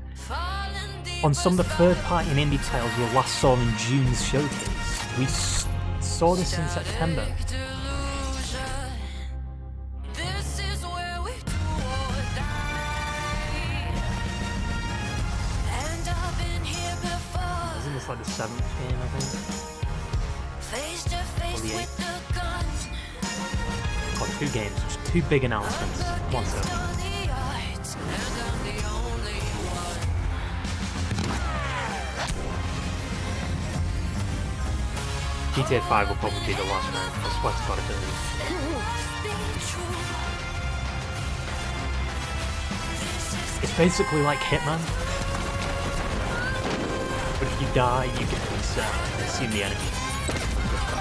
on some of the third-party and indie titles you last saw in June's showcase, we saw this in September. Isn't this like the 7th game, I think? Or the 8th? God, 2 games, 2 big announcements. One second. GTA 5 will probably be the last round. I swear to God it is. It's basically like Hitman. But if you die, you can assume the enemy.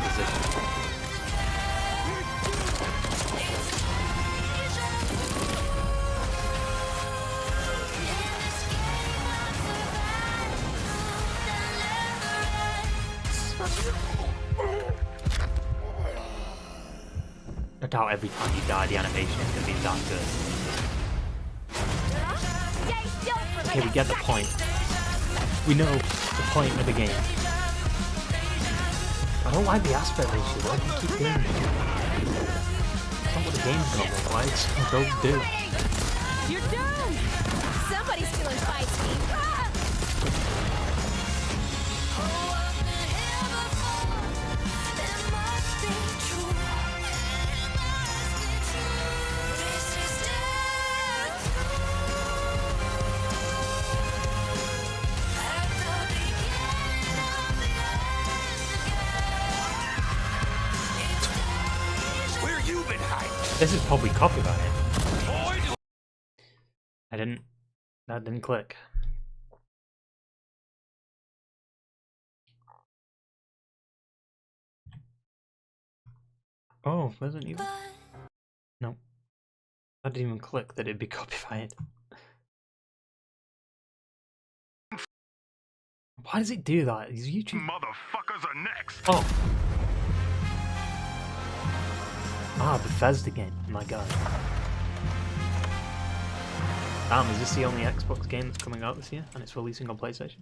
Position. I doubt every time you die the animation is going to be that good. Okay, we get the point. We know the point of the game. I don't like the aspect ratio. Why do you keep doing it? That's not what the game's going to look like. It's going to do. You're done! Somebody's feeling feisty. This is probably copyrighted. That didn't click. Oh, wasn't even. No. I didn't even click that it'd be copyrighted. Why does it do that? These YouTube Motherfuckers are next. Oh. Ah, Bethesda game. My god. Damn, is this the only Xbox game that's coming out this year and it's releasing on PlayStation?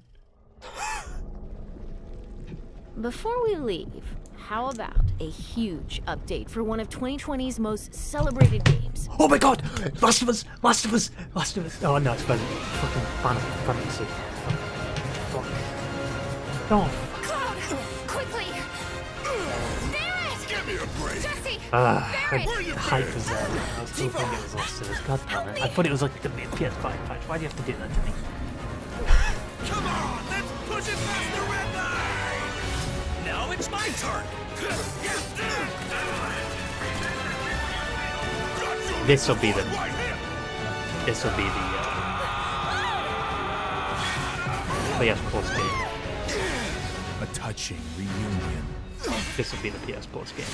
Before we leave, how about a huge update for one of 2020's most celebrated games? Oh my god! Last of Us! Last of Us! Last of Us! Oh no, it's fucking Final Fantasy. Fuck. Oh. Cloud! Quickly! Barrett! Give me a break! Jesse! The hype was there. I still think it was Last of Us. God damn it. I thought it was like the PS5 patch. Why do you have to do that to me? Come on, let's push it past the red line! Now it's my turn! This will be the PS Plus game. A touching reunion. This will be the PS Plus game.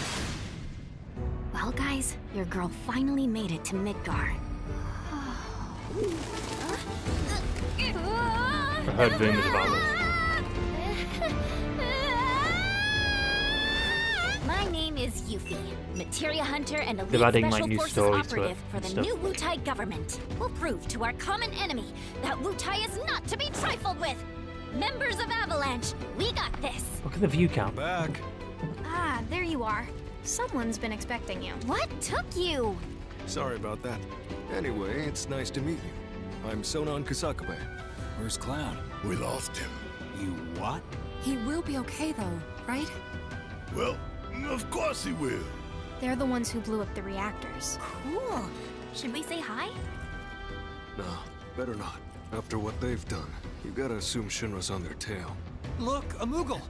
Well, guys, your girl finally made it to Midgar. I heard rumors about this. My name is Yuffie, materia hunter and elite They're adding, special new forces stories to it operative for and the stuff. new Wutai government. We'll prove to our common enemy that Wutai is not to be trifled with. Members of Avalanche, we got this. Look at the view count. Back. Ah, there you are. Someone's been expecting you. What took you? Sorry about that. Anyway, it's nice to meet you. I'm Sonon Kusakabe. Where's Cloud? We lost him. You what? He will be okay though, right? Well, of course he will. They're the ones who blew up the reactors. Cool. Should we say hi? Nah, better not. After what they've done, you gotta assume Shinra's on their tail. Look, a Moogle!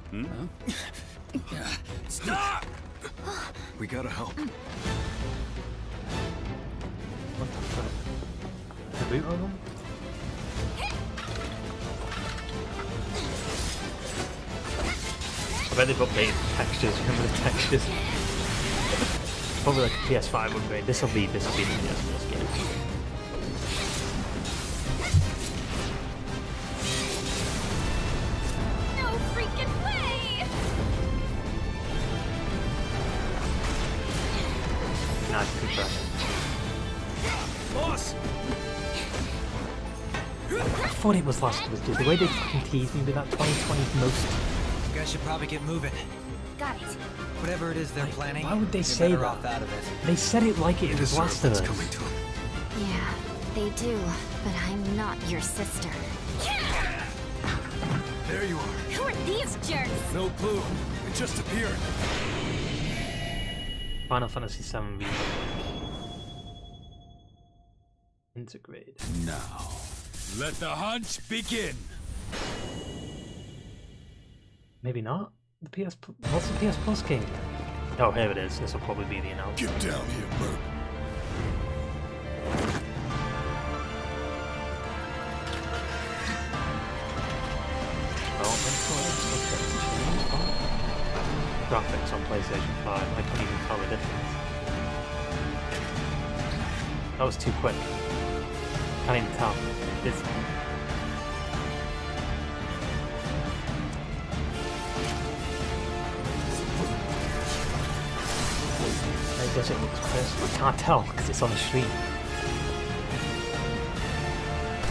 Stop! We gotta help. What the fuck? The boot on them? I bet they've updated textures. Remember the textures? Probably like a PS5 upgrade. This will be the PS Plus game. No freaking way! Nice compression. Boss! I thought it was Last of Us, dude. The way they fucking teased me with that 2020's most. You guys should probably get moving. Got it. Whatever it is they're planning, Why would they you're say better that? off out of it. They said it like it was Last of Us. Coming to him. Yeah, they do, but I'm not your sister. There you are. Who are these jerks? No clue. It just appeared. Final Fantasy VII Integrate. Now, let the hunt begin. Maybe not. The PS. What's the PS Plus game? Oh, here it is. This will probably be the announcement. Get down here, Merc. Graphics on PlayStation 5. I can't even tell the difference. That was too quick. Can't even tell. It's... I guess it looks crisp. I can't tell because it's on the stream.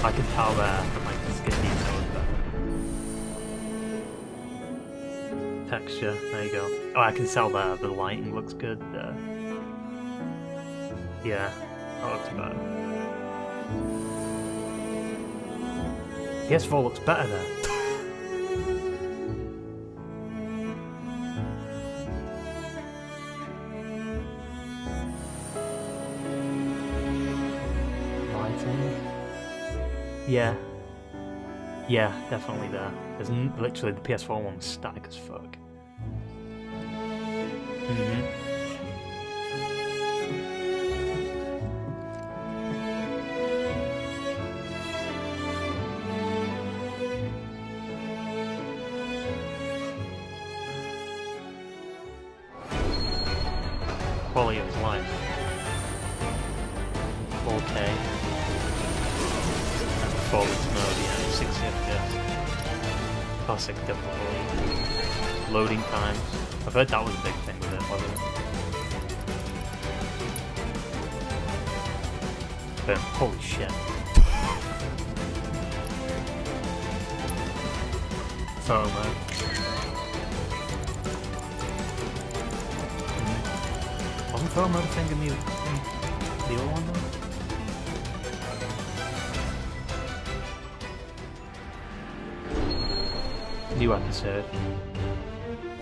I can tell there from like the skin details better. Texture, there you go. Oh, I can tell there. The lighting looks good there. Yeah, that looks better. PS4 looks better there. Yeah. Yeah, definitely there. There's literally the PS4 one was static as fuck. Quality of life. 4K. Performance mode, yeah, 60 FPS. Classic difficulty. Loading times. I've heard that was a big thing with it, wasn't it? Boom. Holy shit. Photo mode. Wasn't photo mode a thing in the other one though? New episode.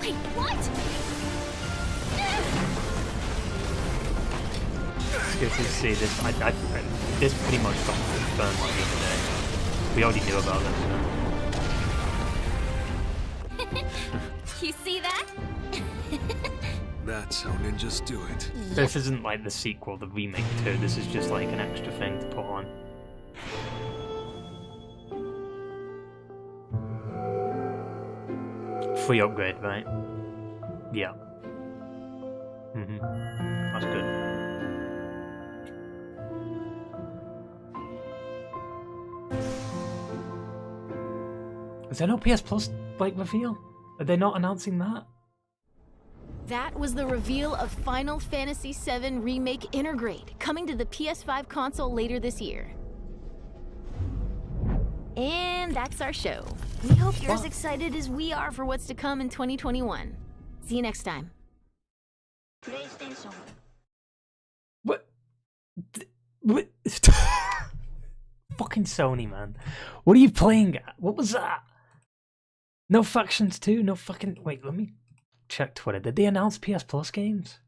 Wait, what? It's good to see this. This pretty much got confirmed like the other day. We already knew about this. So. You see that? That's how ninjas do it. This isn't like the sequel, the remake too. This is just like an extra thing to put on. Free upgrade, right? Yeah. That's good. Is there no PS Plus like reveal? Are they not announcing that? That was the reveal of Final Fantasy VII Remake Intergrade, coming to the PS5 console later this year. And that's our show. We hope you're as excited as we are for what's to come in 2021. See you next time. What? Fucking Sony, man. What are you playing at? What was that? No Factions 2? No fucking... Wait, let me check Twitter. Did they announce PS Plus games?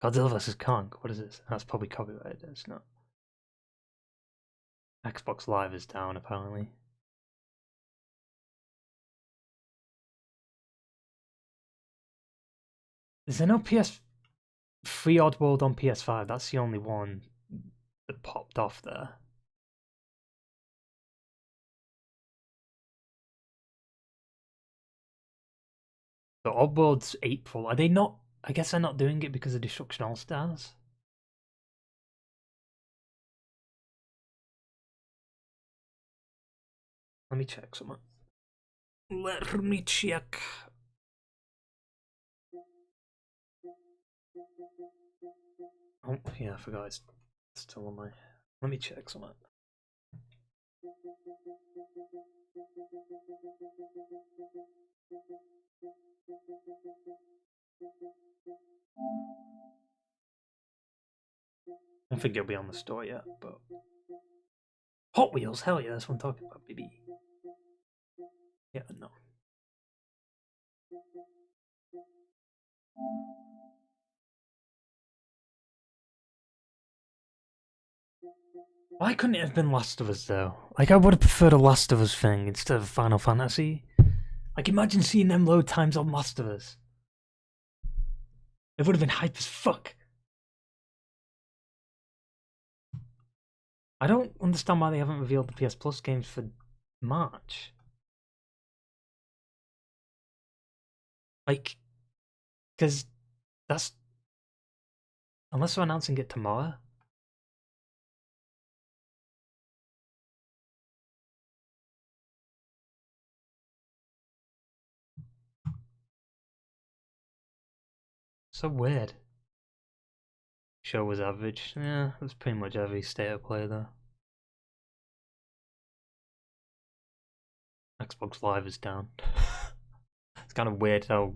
Godzilla vs. Kong. What is this? That's probably copyrighted. It's not. Xbox Live is down, apparently. Is there no free Oddworld on PS5? That's the only one that popped off there. So Oddworld's April. Are they not? I guess they're not doing it because of Destruction All Stars. Let me check something. Let me check. Oh, yeah, I forgot it's still on my... Let me check something. I don't think it'll be on the store yet, but... Hot Wheels, hell yeah, that's what I'm talking about, baby. Yeah, no. Why couldn't it have been Last of Us though? Like, I would have preferred a Last of Us thing instead of Final Fantasy. Like, imagine seeing them load times on Last of Us. It would have been hype as fuck. I don't understand why they haven't revealed the PS Plus games for March. Like, because that's... Unless they're announcing it tomorrow. So weird. Show was average. Yeah, that's pretty much every state of play though. Xbox Live is down. It's kind of weird how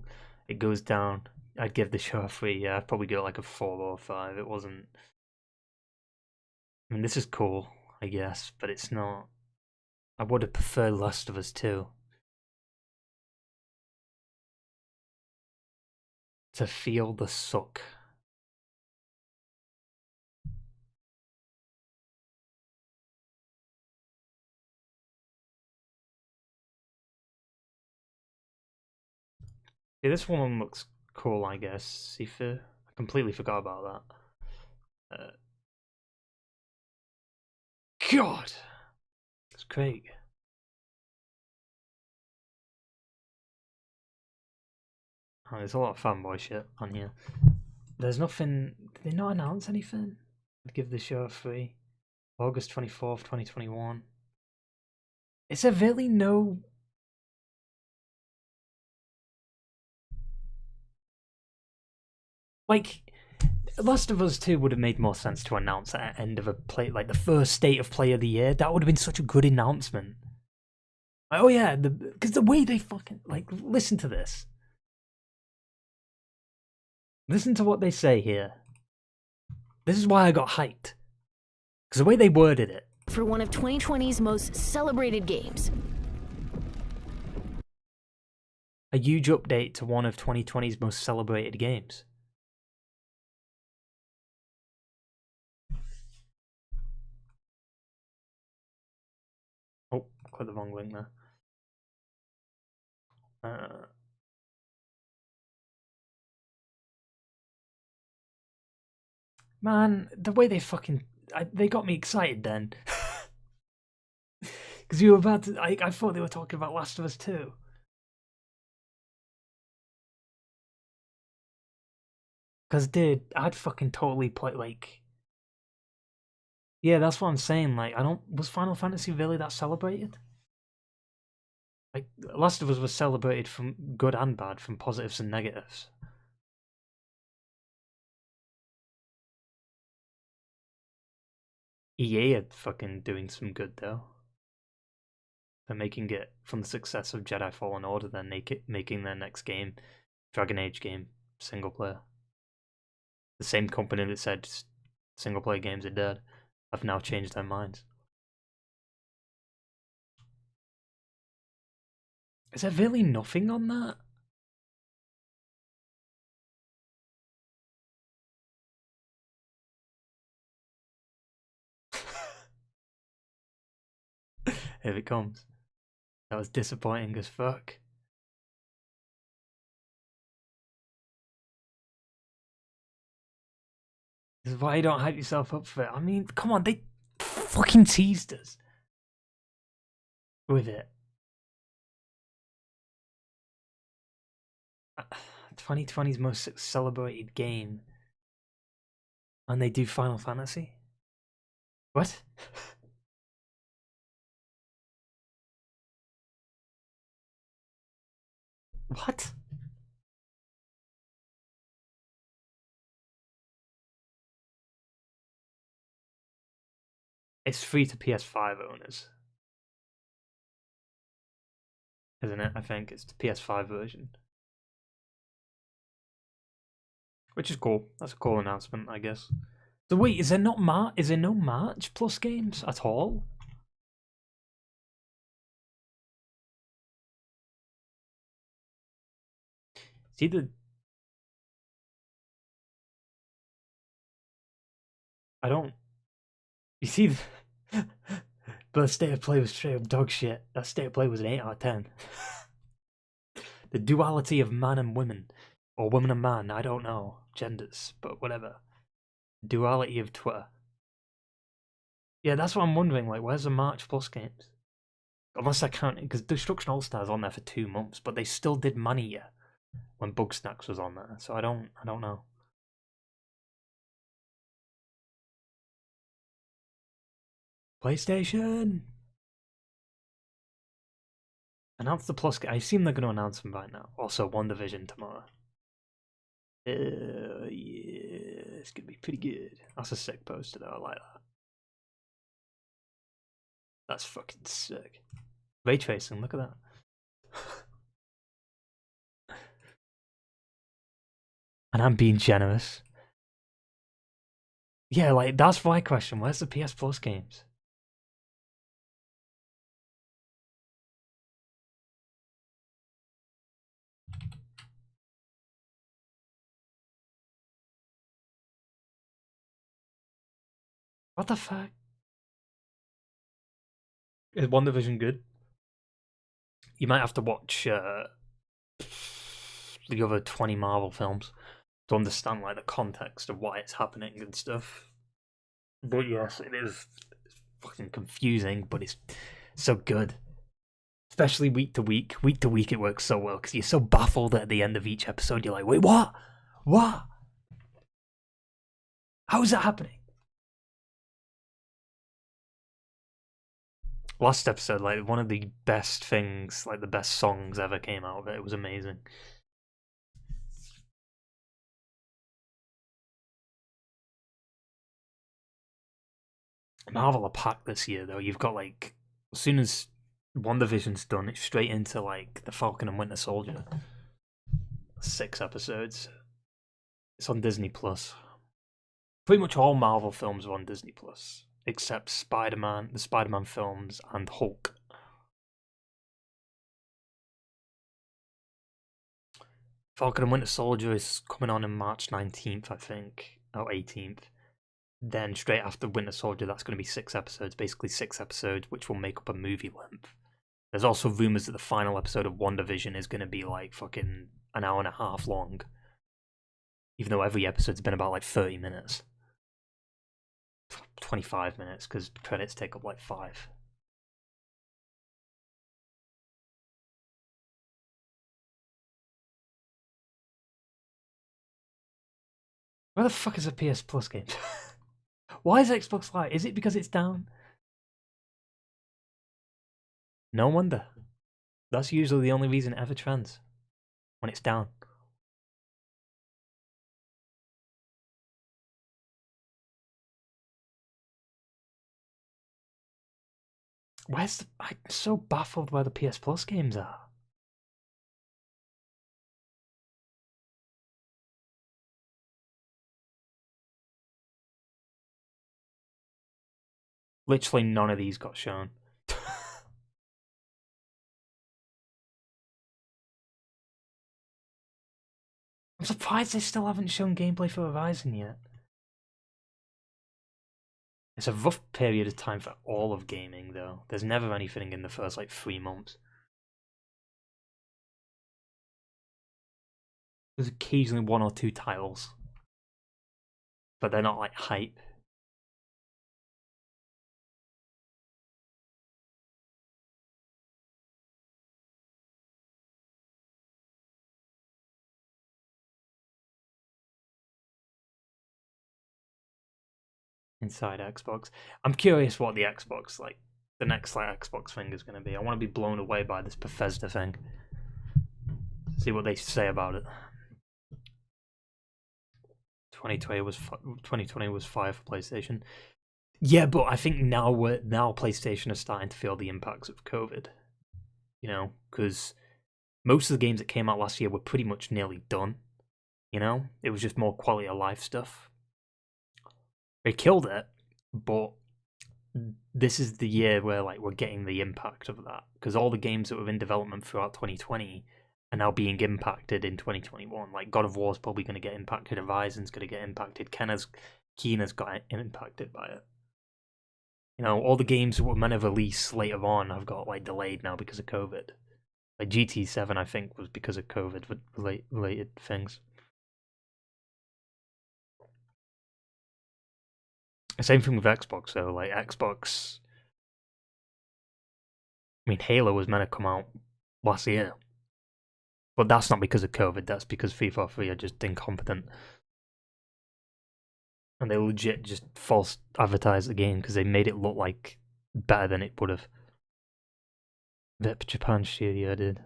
it goes down. I'd give the show a 3, yeah, I'd probably go like a 4 or 5. It wasn't... I mean, this is cool, I guess, but it's not... I would have preferred Last of Us 2. To feel the suck. Yeah, this one looks cool, I guess. Sifu. I completely forgot about that. God! It's great. Oh, there's a lot of fanboy shit on here. There's nothing... Did they not announce anything? I'd give the show a 3. August 24th, 2021. Is there really no... Like, Last of Us 2 would have made more sense to announce at the end of a play, like the first State of Play of the Year. That would have been such a good announcement. Like, oh yeah, because the way they fucking, like, listen to this. Listen to what they say here. This is why I got hyped. Because the way they worded it. For one of 2020's most celebrated games. A huge update to one of 2020's most celebrated games. Oh, click the wrong link there. Man, the way they fucking... they got me excited then. Because you were about to... I thought they were talking about Last of Us 2. Because, dude, I'd fucking totally play, like... Yeah, that's what I'm saying, like, was Final Fantasy really that celebrated? Like, Last of Us was celebrated from good and bad, from positives and negatives. EA are fucking doing some good, though. They're making it, from the success of Jedi Fallen Order, they're making their next game, Dragon Age game, single player. The same company that said single player games are dead have now changed their minds. Is there really nothing on that? Here it comes. That was disappointing as fuck. This is why you don't hype yourself up for it. I mean, come on, they fucking teased us with it. 2020's most celebrated game. And they do Final Fantasy? What? What? It's free to PS5 owners. Isn't it? I think it's the PS5 version. Which is cool. That's a cool announcement, I guess. So wait, is there no March Plus games at all? See the... I don't... You see, but the State of Play was straight up dog shit. That State of Play was an 8 out of 10. The duality of man and women, or woman and man, I don't know, genders, but whatever. Duality of Twitter. Yeah, that's what I'm wondering, like, where's the March Plus games? Unless I count, because Destruction All-Stars on there for 2 months, but they still did Mania when Bugsnax was on there, so I don't know. PlayStation! Announce the Plus game. I assume they're going to announce them by now. Also, WandaVision tomorrow. Yeah, it's going to be pretty good. That's a sick poster though, I like that. That's fucking sick. Ray tracing, look at that. And I'm being generous. Yeah, like, that's my question. Where's the PS Plus games? What the fuck? Is WandaVision good? You might have to watch the other 20 Marvel films to understand like the context of why it's happening and stuff. But yes, it is fucking confusing, but it's so good. Especially week to week. Week to week it works so well because you're so baffled at the end of each episode. You're like, wait, what? What? How is that happening? Last episode, like, one of the best things, like the best songs ever came out of it. It was amazing. Marvel are packed this year, though. You've got, like, as soon as WandaVision's done, it's straight into, like, The Falcon and Winter Soldier. 6 episodes. It's on Disney Plus. Pretty much all Marvel films are on Disney Plus, except Spider-Man, the Spider-Man films, and Hulk. Falcon and Winter Soldier is coming on March 19th, I think, or 18th. Then straight after Winter Soldier, that's going to be 6 episodes, basically 6 episodes, which will make up a movie length. There's also rumours that the final episode of WandaVision is going to be like fucking an hour and a half long. Even though every episode's been about like 30 minutes. 25 minutes, because credits take up like 5. Where the fuck is a PS Plus game? Why is Xbox Live? Is it because it's down? No wonder. That's usually the only reason it ever trends. When it's down. Where's the... I'm so baffled where the PS Plus games are. Literally none of these got shown. I'm surprised they still haven't shown gameplay for Horizon yet. It's a rough period of time for all of gaming, though. There's never anything in the first, like, 3 months. There's occasionally 1 or 2 titles. But they're not, like, hype. Inside Xbox. I'm curious what the Xbox, like, the next like Xbox thing is going to be. I want to be blown away by this Bethesda thing. See what they say about it. 2020 was 5 for PlayStation. Yeah, but I think now PlayStation is starting to feel the impacts of COVID. You know, because most of the games that came out last year were pretty much nearly done. You know, it was just more quality of life stuff. They killed it, but this is the year where like we're getting the impact of that, because all the games that were in development throughout 2020 are now being impacted in 2021. Like God of War is probably going to get impacted, Horizon's going to get impacted, Keena's got impacted by it. You know, all the games that were meant to release later on have got like delayed now because of COVID. Like GT7, I think, was because of COVID related things. Same thing with Xbox, though. Like, Xbox... I mean, Halo was meant to come out last year. But that's not because of COVID, that's because FIFA 3 are just incompetent. And they legit just false advertised the game because they made it look like better than it would have. That Japan studio did.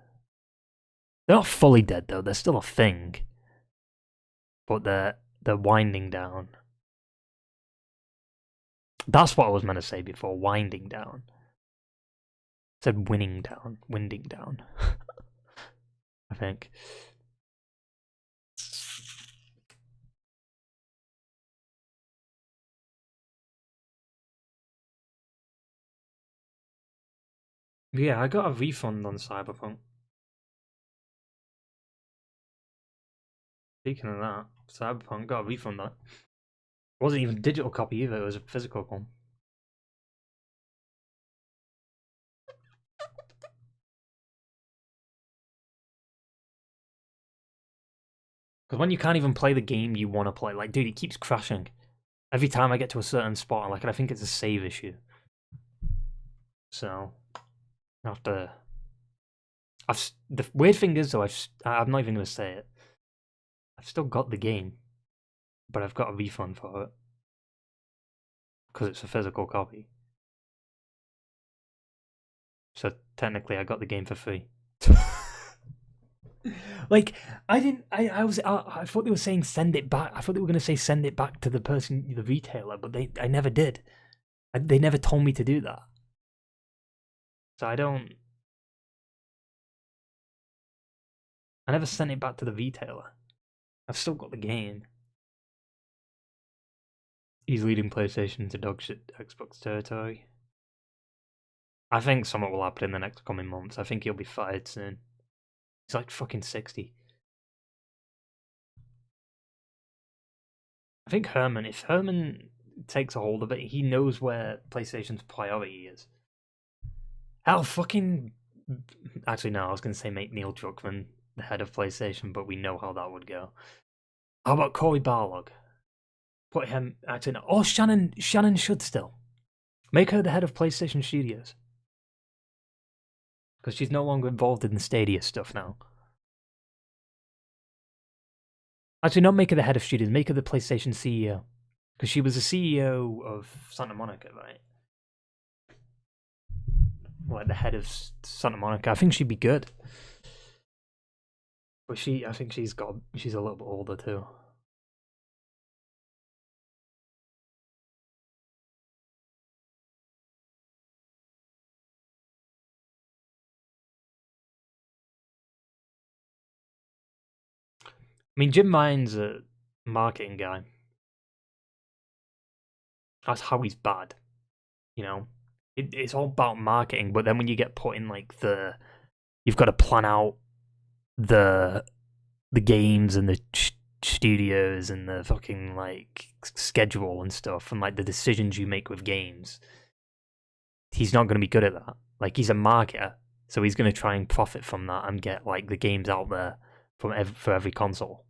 They're not fully dead, though. They're still a thing. But they're winding down. That's what I was meant to say before, winding down. I said winding down. I think. Yeah, I got a refund on Cyberpunk. Speaking of that, Cyberpunk got a refund on it. It wasn't even a digital copy either, it was a physical one. Because when you can't even play the game you want to play, like, dude, it keeps crashing. Every time I get to a certain spot, like, I think it's a save issue. So, I have to... the weird thing is, though, I'm not even going to say it. I've still got the game. But I've got a refund for it. Because it's a physical copy. So technically I got the game for free. Like, I thought they were saying send it back. I thought they were going to say send it back to the person, the retailer, but I never did. They never told me to do that. So I never sent it back to the retailer. I've still got the game. He's leading PlayStation into dog shit Xbox territory. I think something will happen in the next coming months. I think he'll be fired soon. He's like fucking 60. I think if Herman takes a hold of it, he knows where PlayStation's priority is. Hell, fucking... Actually, no, I was going to say make Neil Druckmann the head of PlayStation, but we know how that would go. How about Cory Barlog? Put him... Actually, no. Oh, Shannon should still. Make her the head of PlayStation Studios. Because she's no longer involved in the Stadia stuff now. Actually, not make her the head of studios, make her the PlayStation CEO. Because she was the CEO of Santa Monica, right? Like the head of Santa Monica. I think she'd be good. But I think she's a little bit older too. I mean, Jim Ryan's a marketing guy. That's how he's bad. You know? It's all about marketing, but then when you get put in like you've got to plan out the games and the studios and the fucking like schedule and stuff and like the decisions you make with games. He's not going to be good at that. Like, he's a marketer, so he's going to try and profit from that and get like the games out there for every console.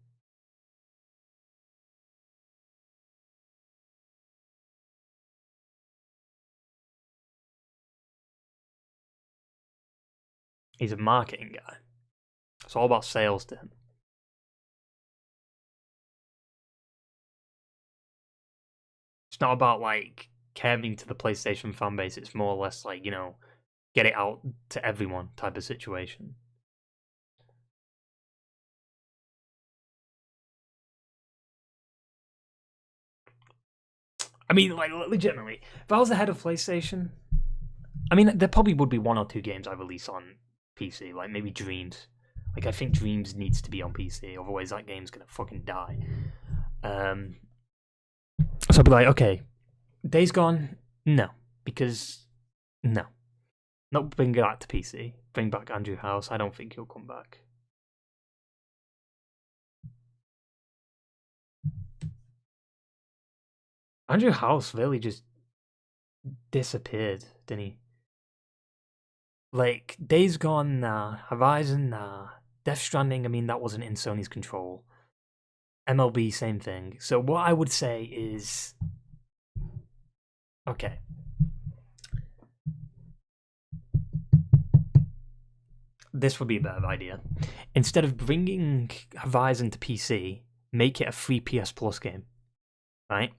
He's a marketing guy. It's all about sales to him. It's not about like caring to the PlayStation fan base. It's more or less like, you know, get it out to everyone type of situation. I mean, like, legitimately, if I was the head of PlayStation, I mean, there probably would be one or two games I release on PC, like maybe Dreams. Like, I think Dreams needs to be on PC, otherwise that game's gonna fucking die. So I'd be like, okay, Days Gone, no, because no, not bring that to PC. Bring back Andrew House. I don't think he'll come back. Andrew House really just disappeared, didn't he? Like, Days Gone, nah. Horizon, nah. Death Stranding, I mean, that wasn't in Sony's control. MLB, same thing. So what I would say is... Okay. This would be a better idea. Instead of bringing Horizon to PC, make it a free PS Plus game. Right?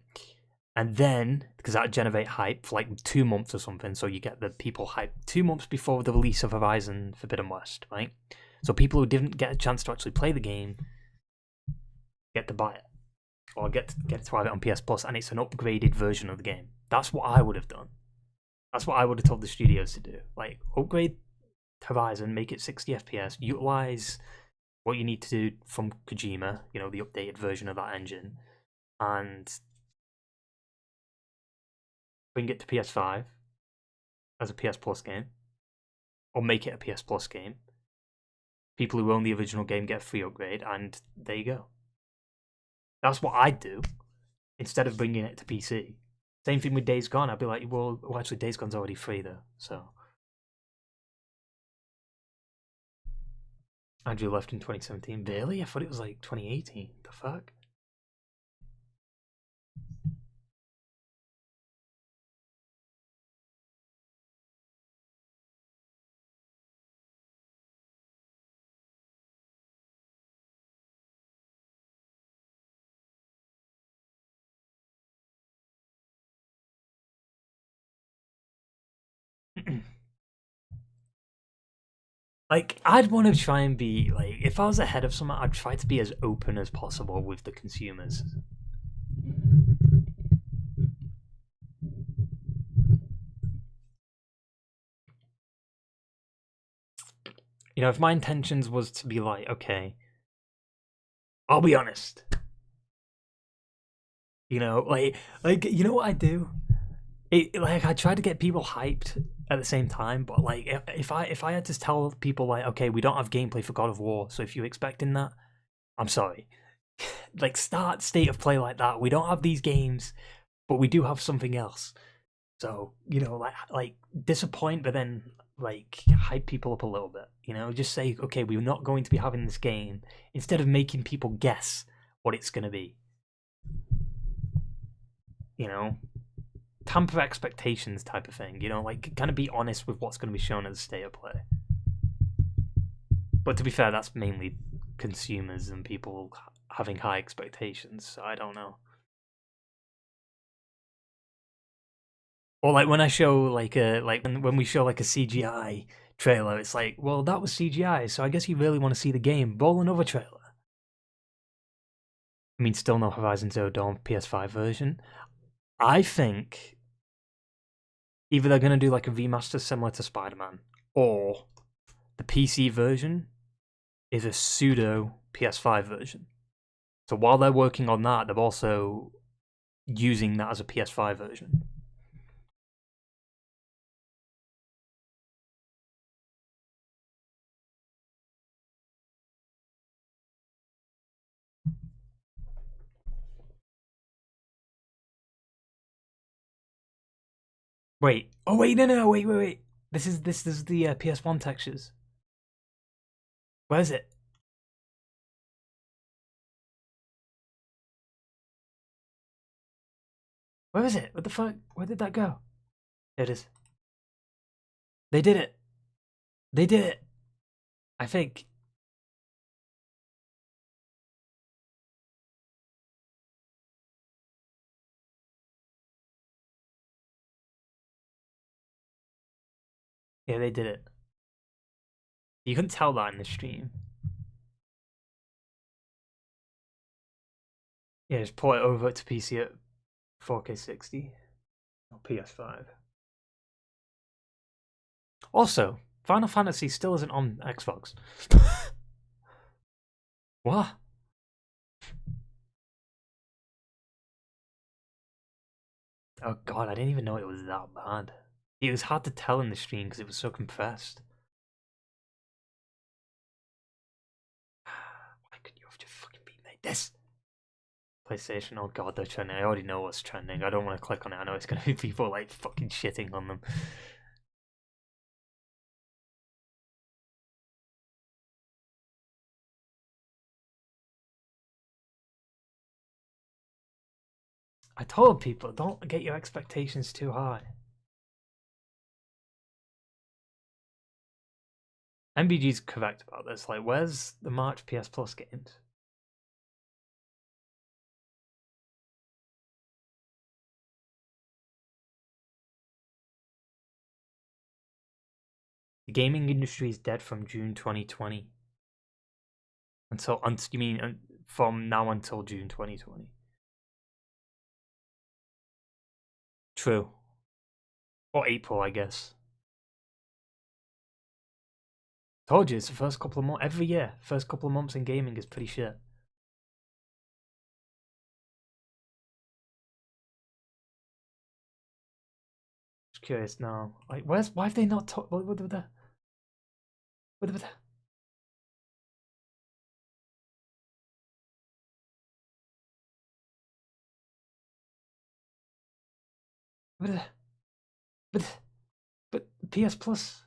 And then, because that'd generate hype for like 2 months or something, so you get the people hyped 2 months before the release of Horizon Forbidden West, right? So people who didn't get a chance to actually play the game get to buy it. Or get to have it on PS Plus, and it's an upgraded version of the game. That's what I would have done. That's what I would have told the studios to do. Like, upgrade Horizon, make it 60 FPS, utilize what you need to do from Kojima, you know, the updated version of that engine, and bring it to PS5 as a PS Plus game, or make it a PS Plus game. People who own the original game get a free upgrade, and there you go. That's what I'd do, instead of bringing it to PC. Same thing with Days Gone. I'd be like, well actually, Days Gone's already free though, so. Andrew left in 2017. Really? I thought it was like 2018. The fuck? Like, I'd want to try and be, like, if I was ahead of someone, I'd try to be as open as possible with the consumers. You know, if my intentions was to be like, okay, I'll be honest. You know, like you know what I do? I try to get people hyped at the same time, but like if I had to tell people like, okay, we don't have gameplay for God of War, so if you're expecting that, I'm sorry. Like, start State of Play like that. We don't have these games, but we do have something else. So, you know, like disappoint, but then like hype people up a little bit. You know, just say, okay, we're not going to be having this game, instead of making people guess what it's going to be. You know, tamper expectations type of thing. You know, like kind of be honest with what's going to be shown at the State of Play. But to be fair, that's mainly consumers and people having high expectations. So I don't know. Or like when I show like when we show like a CGI trailer, it's like, well, that was CGI, so I guess you really want to see the game. Roll another trailer. I mean, still no Horizon Zero Dawn PS5 version. I think either they're gonna do like a remaster similar to Spider-Man, or the PC version is a pseudo PS5 version. So while they're working on that, they're also using that as a PS5 version. Wait. Oh wait, no, wait. This is the PS1 textures. Where is it? Where is it? What the fuck? Where did that go? There it is. They did it. They did it. I think. Yeah, they did it. You couldn't tell that in the stream. Yeah, just port it over to PC at 4K 60 or PS5. Also, Final Fantasy still isn't on Xbox. What? Oh god, I didn't even know it was that bad. It was hard to tell in the stream because it was so compressed. Why couldn't you have just fucking remade this? PlayStation, oh god, they're trending. I already know what's trending. I don't want to click on it. I know it's going to be people like fucking shitting on them. I told people, don't get your expectations too high. MBG's correct about this. Like, where's the March PS Plus games? The gaming industry is dead from June 2020. You mean from now until June 2020? True. Or April, I guess. Told you, it's the first couple of months. Every year, first couple of months in gaming is pretty shit. Just curious now. Like, why have they not talked? What were the? What were the? But PS Plus.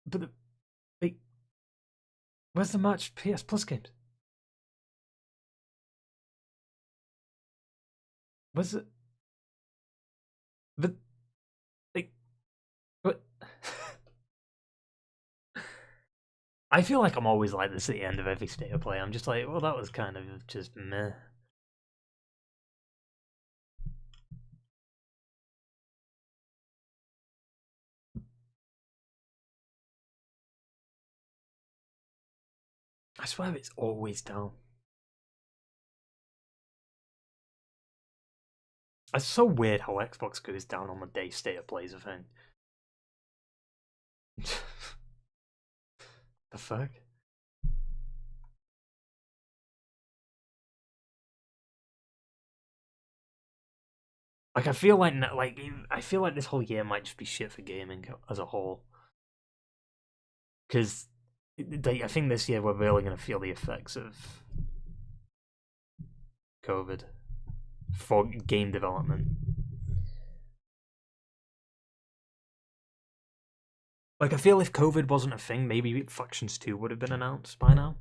But like, where's the March PS Plus games? Where's it? But like, what? I feel like I'm always like this at the end of every State of Play. I'm just like, well, that was kind of just meh. I swear it's always down. It's so weird how Xbox goes down on the day state of plays a thing. The fuck? Like I feel like this whole year might just be shit for gaming as a whole. Because I think this year we're really going to feel the effects of COVID for game development. Like, I feel if COVID wasn't a thing, maybe Factions 2 would have been announced by now.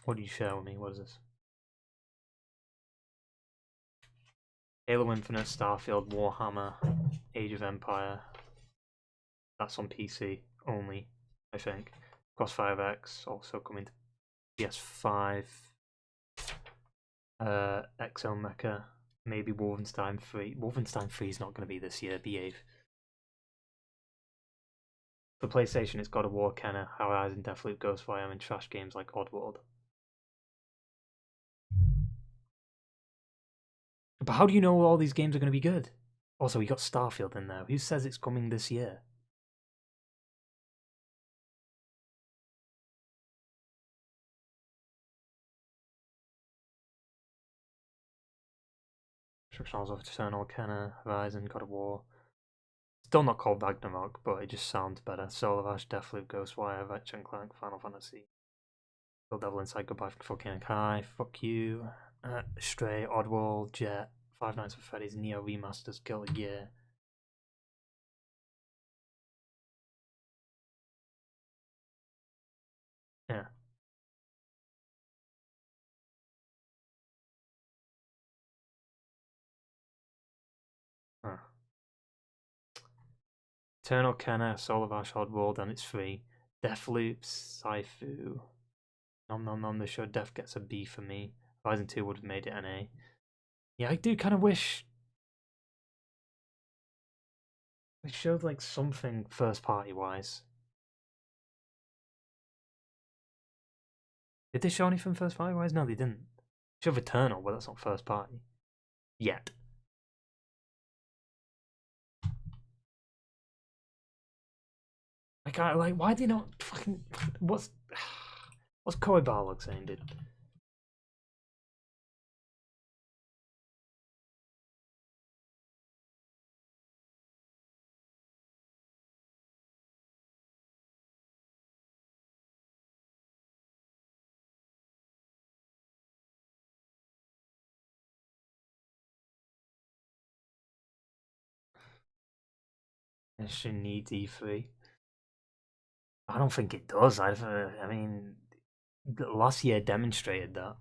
What did you share with me? What is this? Halo Infinite, Starfield, Warhammer, Age of Empire. That's on PC only, I think. Crossfire X also coming to PS5. Exo Mecha. Maybe Wolfenstein 3. Wolfenstein 3 is not going to be this year, behave. For PlayStation, it's God of War, Kenna, Horizon, Deathloop, Ghostwire, and trash games like Oddworld. But how do you know all these games are going to be good? Also, we got Starfield in there. Who says it's coming this year? Instructions of Eternal, Kenna, Horizon, God of War. Still not called Ragnarok, but it just sounds better. Soul of Ash, Deathloop, Ghostwire, Ratchet & Clank, Final Fantasy. Still Devil Inside, Goodbye for Fucking Kai, Fuck You, Stray, Oddworld, Jet, Five Nights at Freddy's, Neo Remasters, Guilty Gear. Yeah. Huh. Eternal, Kenna, Soul of Ash, Oddworld, and it's free. Deathloop, Saifu. Nom nom nom, the show Death gets a B for me. Horizon 2 would have made it an A. Yeah, I do kind of wish they showed like something first party wise. Did they show anything first party wise? No, they didn't. They showed Eternal, but that's not first party. Yet. Like, why do you not fucking... What's Cory Barlog saying, dude? She needs E3. I don't think it does. I mean, last year demonstrated that.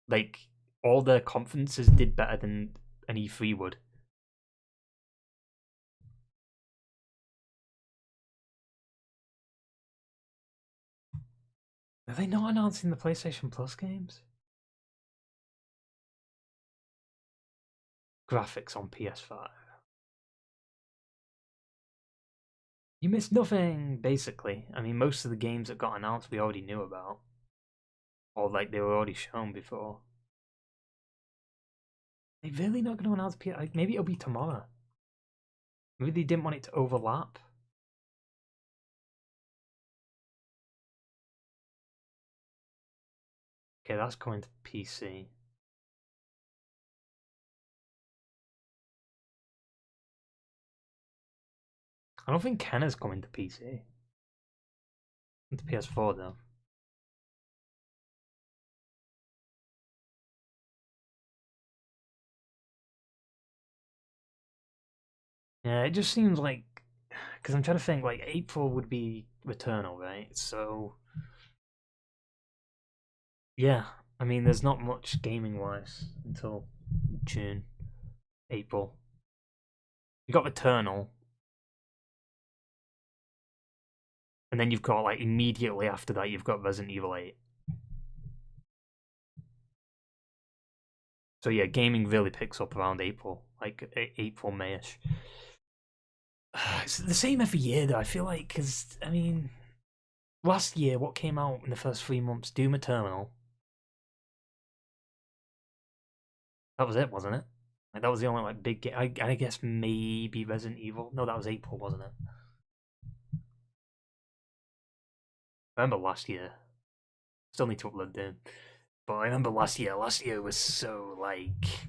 Like, all their conferences did better than an E3 would. Are they not announcing the PlayStation Plus games? Graphics on PS5. You missed nothing, basically. I mean, most of the games that got announced we already knew about. Or, like, they were already shown before. They're really not going to announce PS... Like, maybe it'll be tomorrow. Maybe they didn't want it to overlap. Okay, that's coming to PC. I don't think Kenna's coming to PC. To PS4 though. Yeah, it just seems like, because I'm trying to think, like April would be Returnal, right? So yeah, I mean, there's not much gaming wise until June, April. You got Returnal. And then you've got, like, immediately after that, you've got Resident Evil 8. So yeah, gaming really picks up around April. Like, April, Mayish. It's the same every year, though, I feel like, because, I mean, Last year, what came out in the first 3 months? Doom Eternal. That was it, wasn't it? Like, that was the only like big game. I guess maybe Resident Evil. No, that was April, wasn't it? I remember last year. Still need to upload Doom. But I remember last year. Last year was so like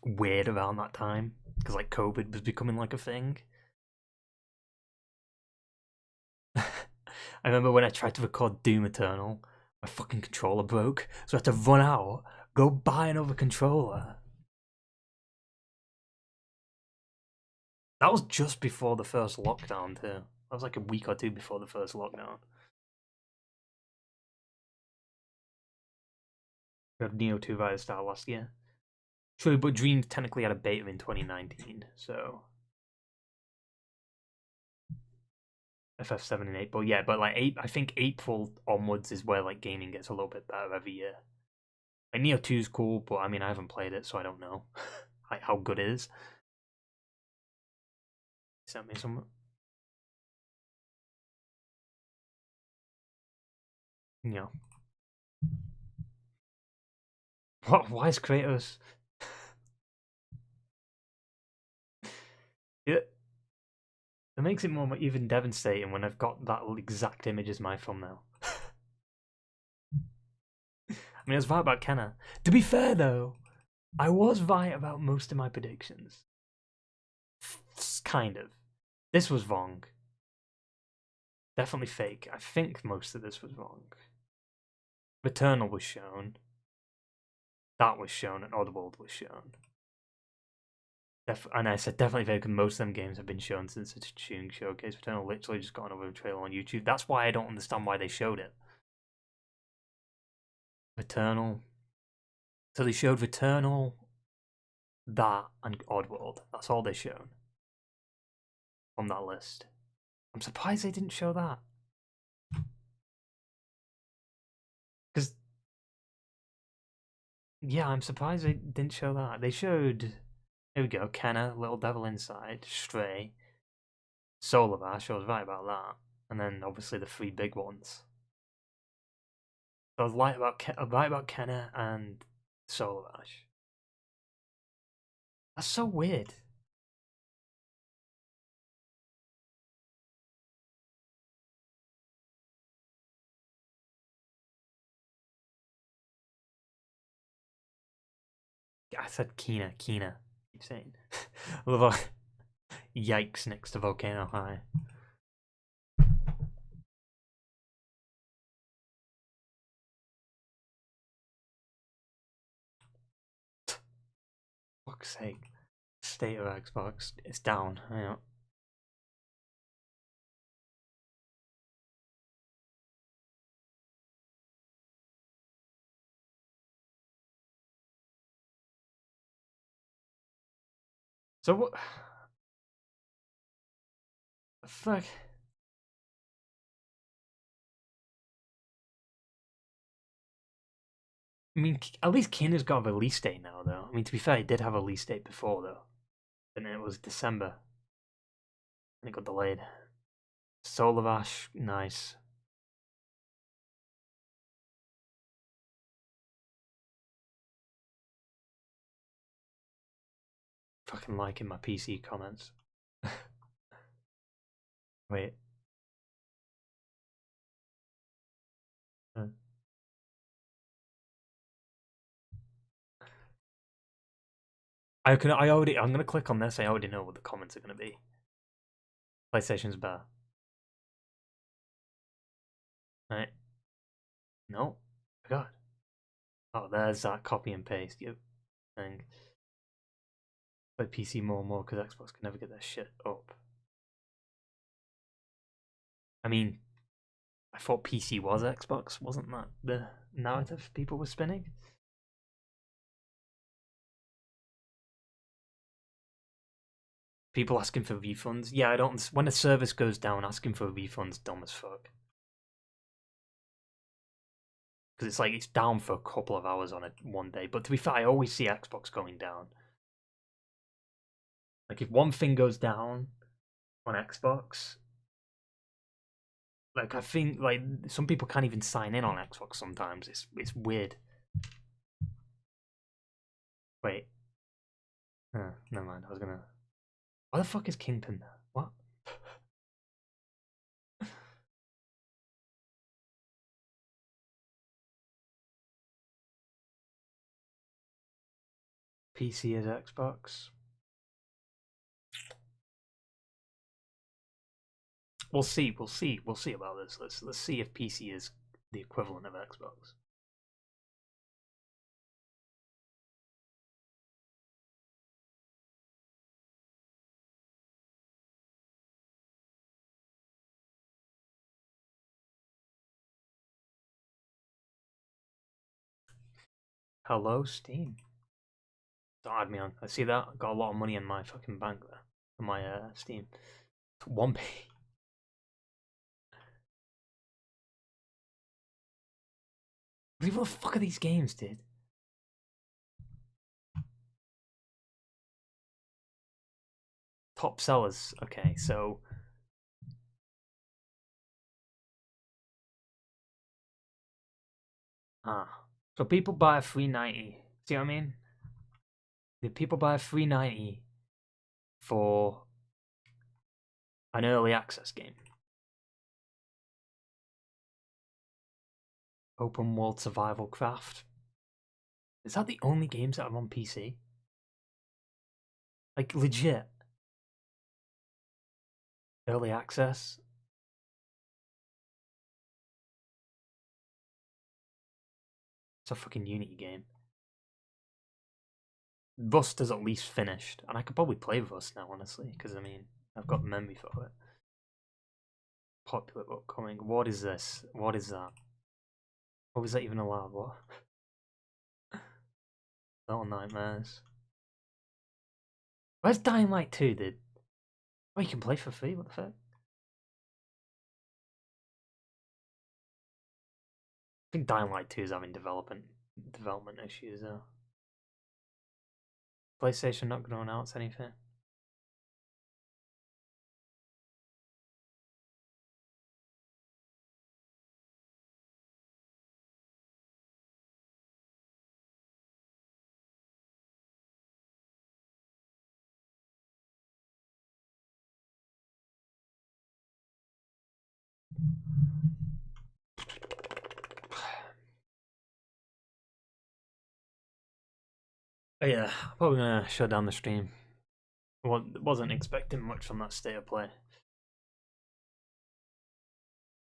weird around that time because like COVID was becoming like a thing. I remember when I tried to record Doom Eternal, my fucking controller broke, so I had to run out, go buy another controller. That was just before the first lockdown too. That was like a week or two before the first lockdown. We had Neo 2 Rise Star last year. True, but Dreams technically had a beta in 2019, so FF7 and 8. But yeah, but like I think April onwards is where like gaming gets a little bit better every year. Like Neo 2 is cool, but I mean I haven't played it, so I don't know like how good it is. Sent me some. Yeah. What? Why is Kratos? Yeah. It makes it more even devastating when I've got that exact image as my thumbnail. I mean, I was right about Kenna. To be fair, though, I was right about most of my predictions. Kind of. This was wrong. Definitely fake. I think most of this was wrong. Returnal was shown. That was shown, and Oddworld was shown. And I said definitely fake, because most of them games have been shown since the tuning showcase. Returnal literally just got another trailer on YouTube. That's why I don't understand why they showed it. Returnal. So they showed Returnal, that, and Oddworld. That's all they showed on that list. I'm surprised they didn't show that. Because, yeah, I'm surprised they didn't show that. They showed, here we go, Kenna, Little Devil Inside, Stray, Solar Ash, I was right about that. And then, obviously, the 3 big ones. So I was right about Kenna and Solar Ash. That's so weird. I said Kina. Keep saying. Yikes next to Volcano High. Fuck's sake. State of Xbox. It's down. Hang on. So what? The fuck? I mean, at least Kina's got a release date now, though. I mean, to be fair, it did have a release date before, though. And it was December. And it got delayed. Solar Ash, nice. Fucking liking my PC comments. Wait. I'm gonna click on this. I already know what the comments are gonna be. PlayStation's better. Right. No. God. Oh, there's that copy and paste. Yep. Thing. Play PC more and more because Xbox can never get their shit up. I mean, I thought PC was Xbox. Wasn't that the narrative people were spinning? People asking for refunds. Yeah, I don't. When a service goes down, asking for refunds dumb as fuck. Because it's like it's down for a couple of hours on one day. But to be fair, I always see Xbox going down. Like if one thing goes down on Xbox, Like, I think like some people can't even sign in on Xbox sometimes. It's weird. Wait. Never mind. I was gonna. Why the fuck is Kingpin? What? PC is Xbox. We'll see. We'll see. We'll see about this. Let's see if PC is the equivalent of Xbox. Hello, Steam. Don't add me on. I see that. I got a lot of money in my fucking bank there. On my Steam. 1p. What the fuck are these games, dude? Top sellers. Okay, so. So people buy a $3.90. See what I mean? The people buy a $3.90 for an early access game. Open world survival craft. Is that the only games that are on PC? Like, legit. Early access. It's a fucking Unity game. Rust is at least finished. And I could probably play Rust now, honestly. Because, I mean, I've got the memory for it. Popular upcoming. What is this? What is that? What was that even allowed? What? Little Nightmares. Where's Dying Light 2, dude? Oh, you can play for free? What the fuck? I think Dying Light 2 is having development issues though. PlayStation not going to announce anything. Oh yeah, probably gonna shut down the stream. Well, wasn't expecting much from that state of play.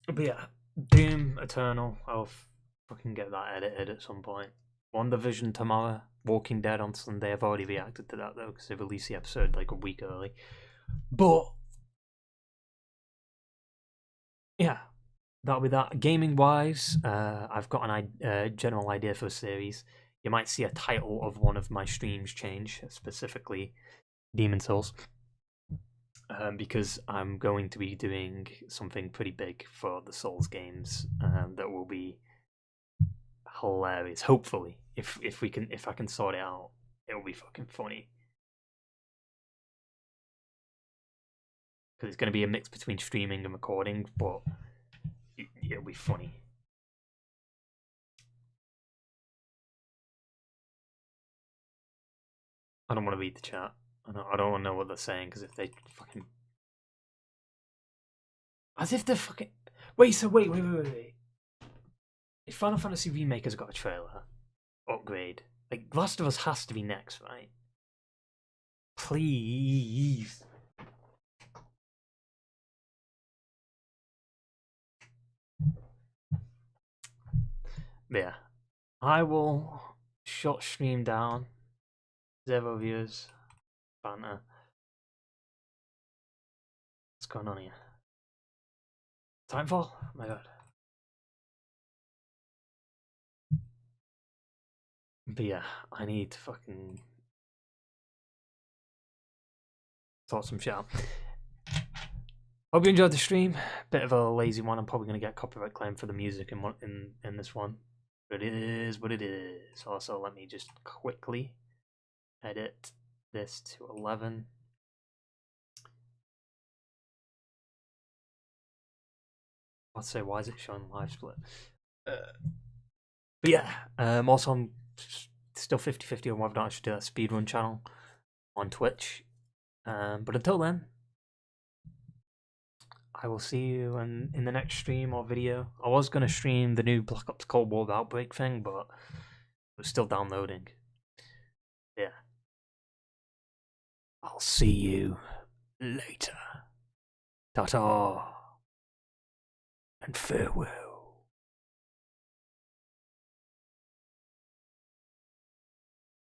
But yeah, Doom Eternal. I'll fucking get that edited at some point. WandaVision tomorrow. Walking Dead on Sunday. I've already reacted to that though because they released the episode like a week early. But yeah, that'll be that. Gaming wise, I've got a general idea for a series. You might see a title of one of my streams change, specifically Demon Souls. Because I'm going to be doing something pretty big for the Souls games that will be hilarious. Hopefully, if I can sort it out, it'll be fucking funny. Because it's going to be a mix between streaming and recording, but it'll be funny. I don't want to read the chat. I don't want to know what they're saying because if they fucking. As if they're fucking. Wait. If Final Fantasy Remake has got a trailer upgrade, like Last of Us has to be next, right? Please. But yeah, I will shut stream down. 0 views. Banter. What's going on here? Timefall? Oh my god. But yeah, I need to fucking sort some shit out. Hope you enjoyed the stream. Bit of a lazy one. I'm probably going to get copyright claim for the music in this one. But it is what it is. Also, let me just quickly edit this to 11. I'd say, why is it showing live split? But yeah, also I'm still 50-50 on whether or not I should do that speedrun channel on Twitch. But until then, I will see you in the next stream or video. I was going to stream the new Black Ops Cold War Outbreak thing, but it was still downloading. Yeah. I'll see you later. Ta-ta. And farewell.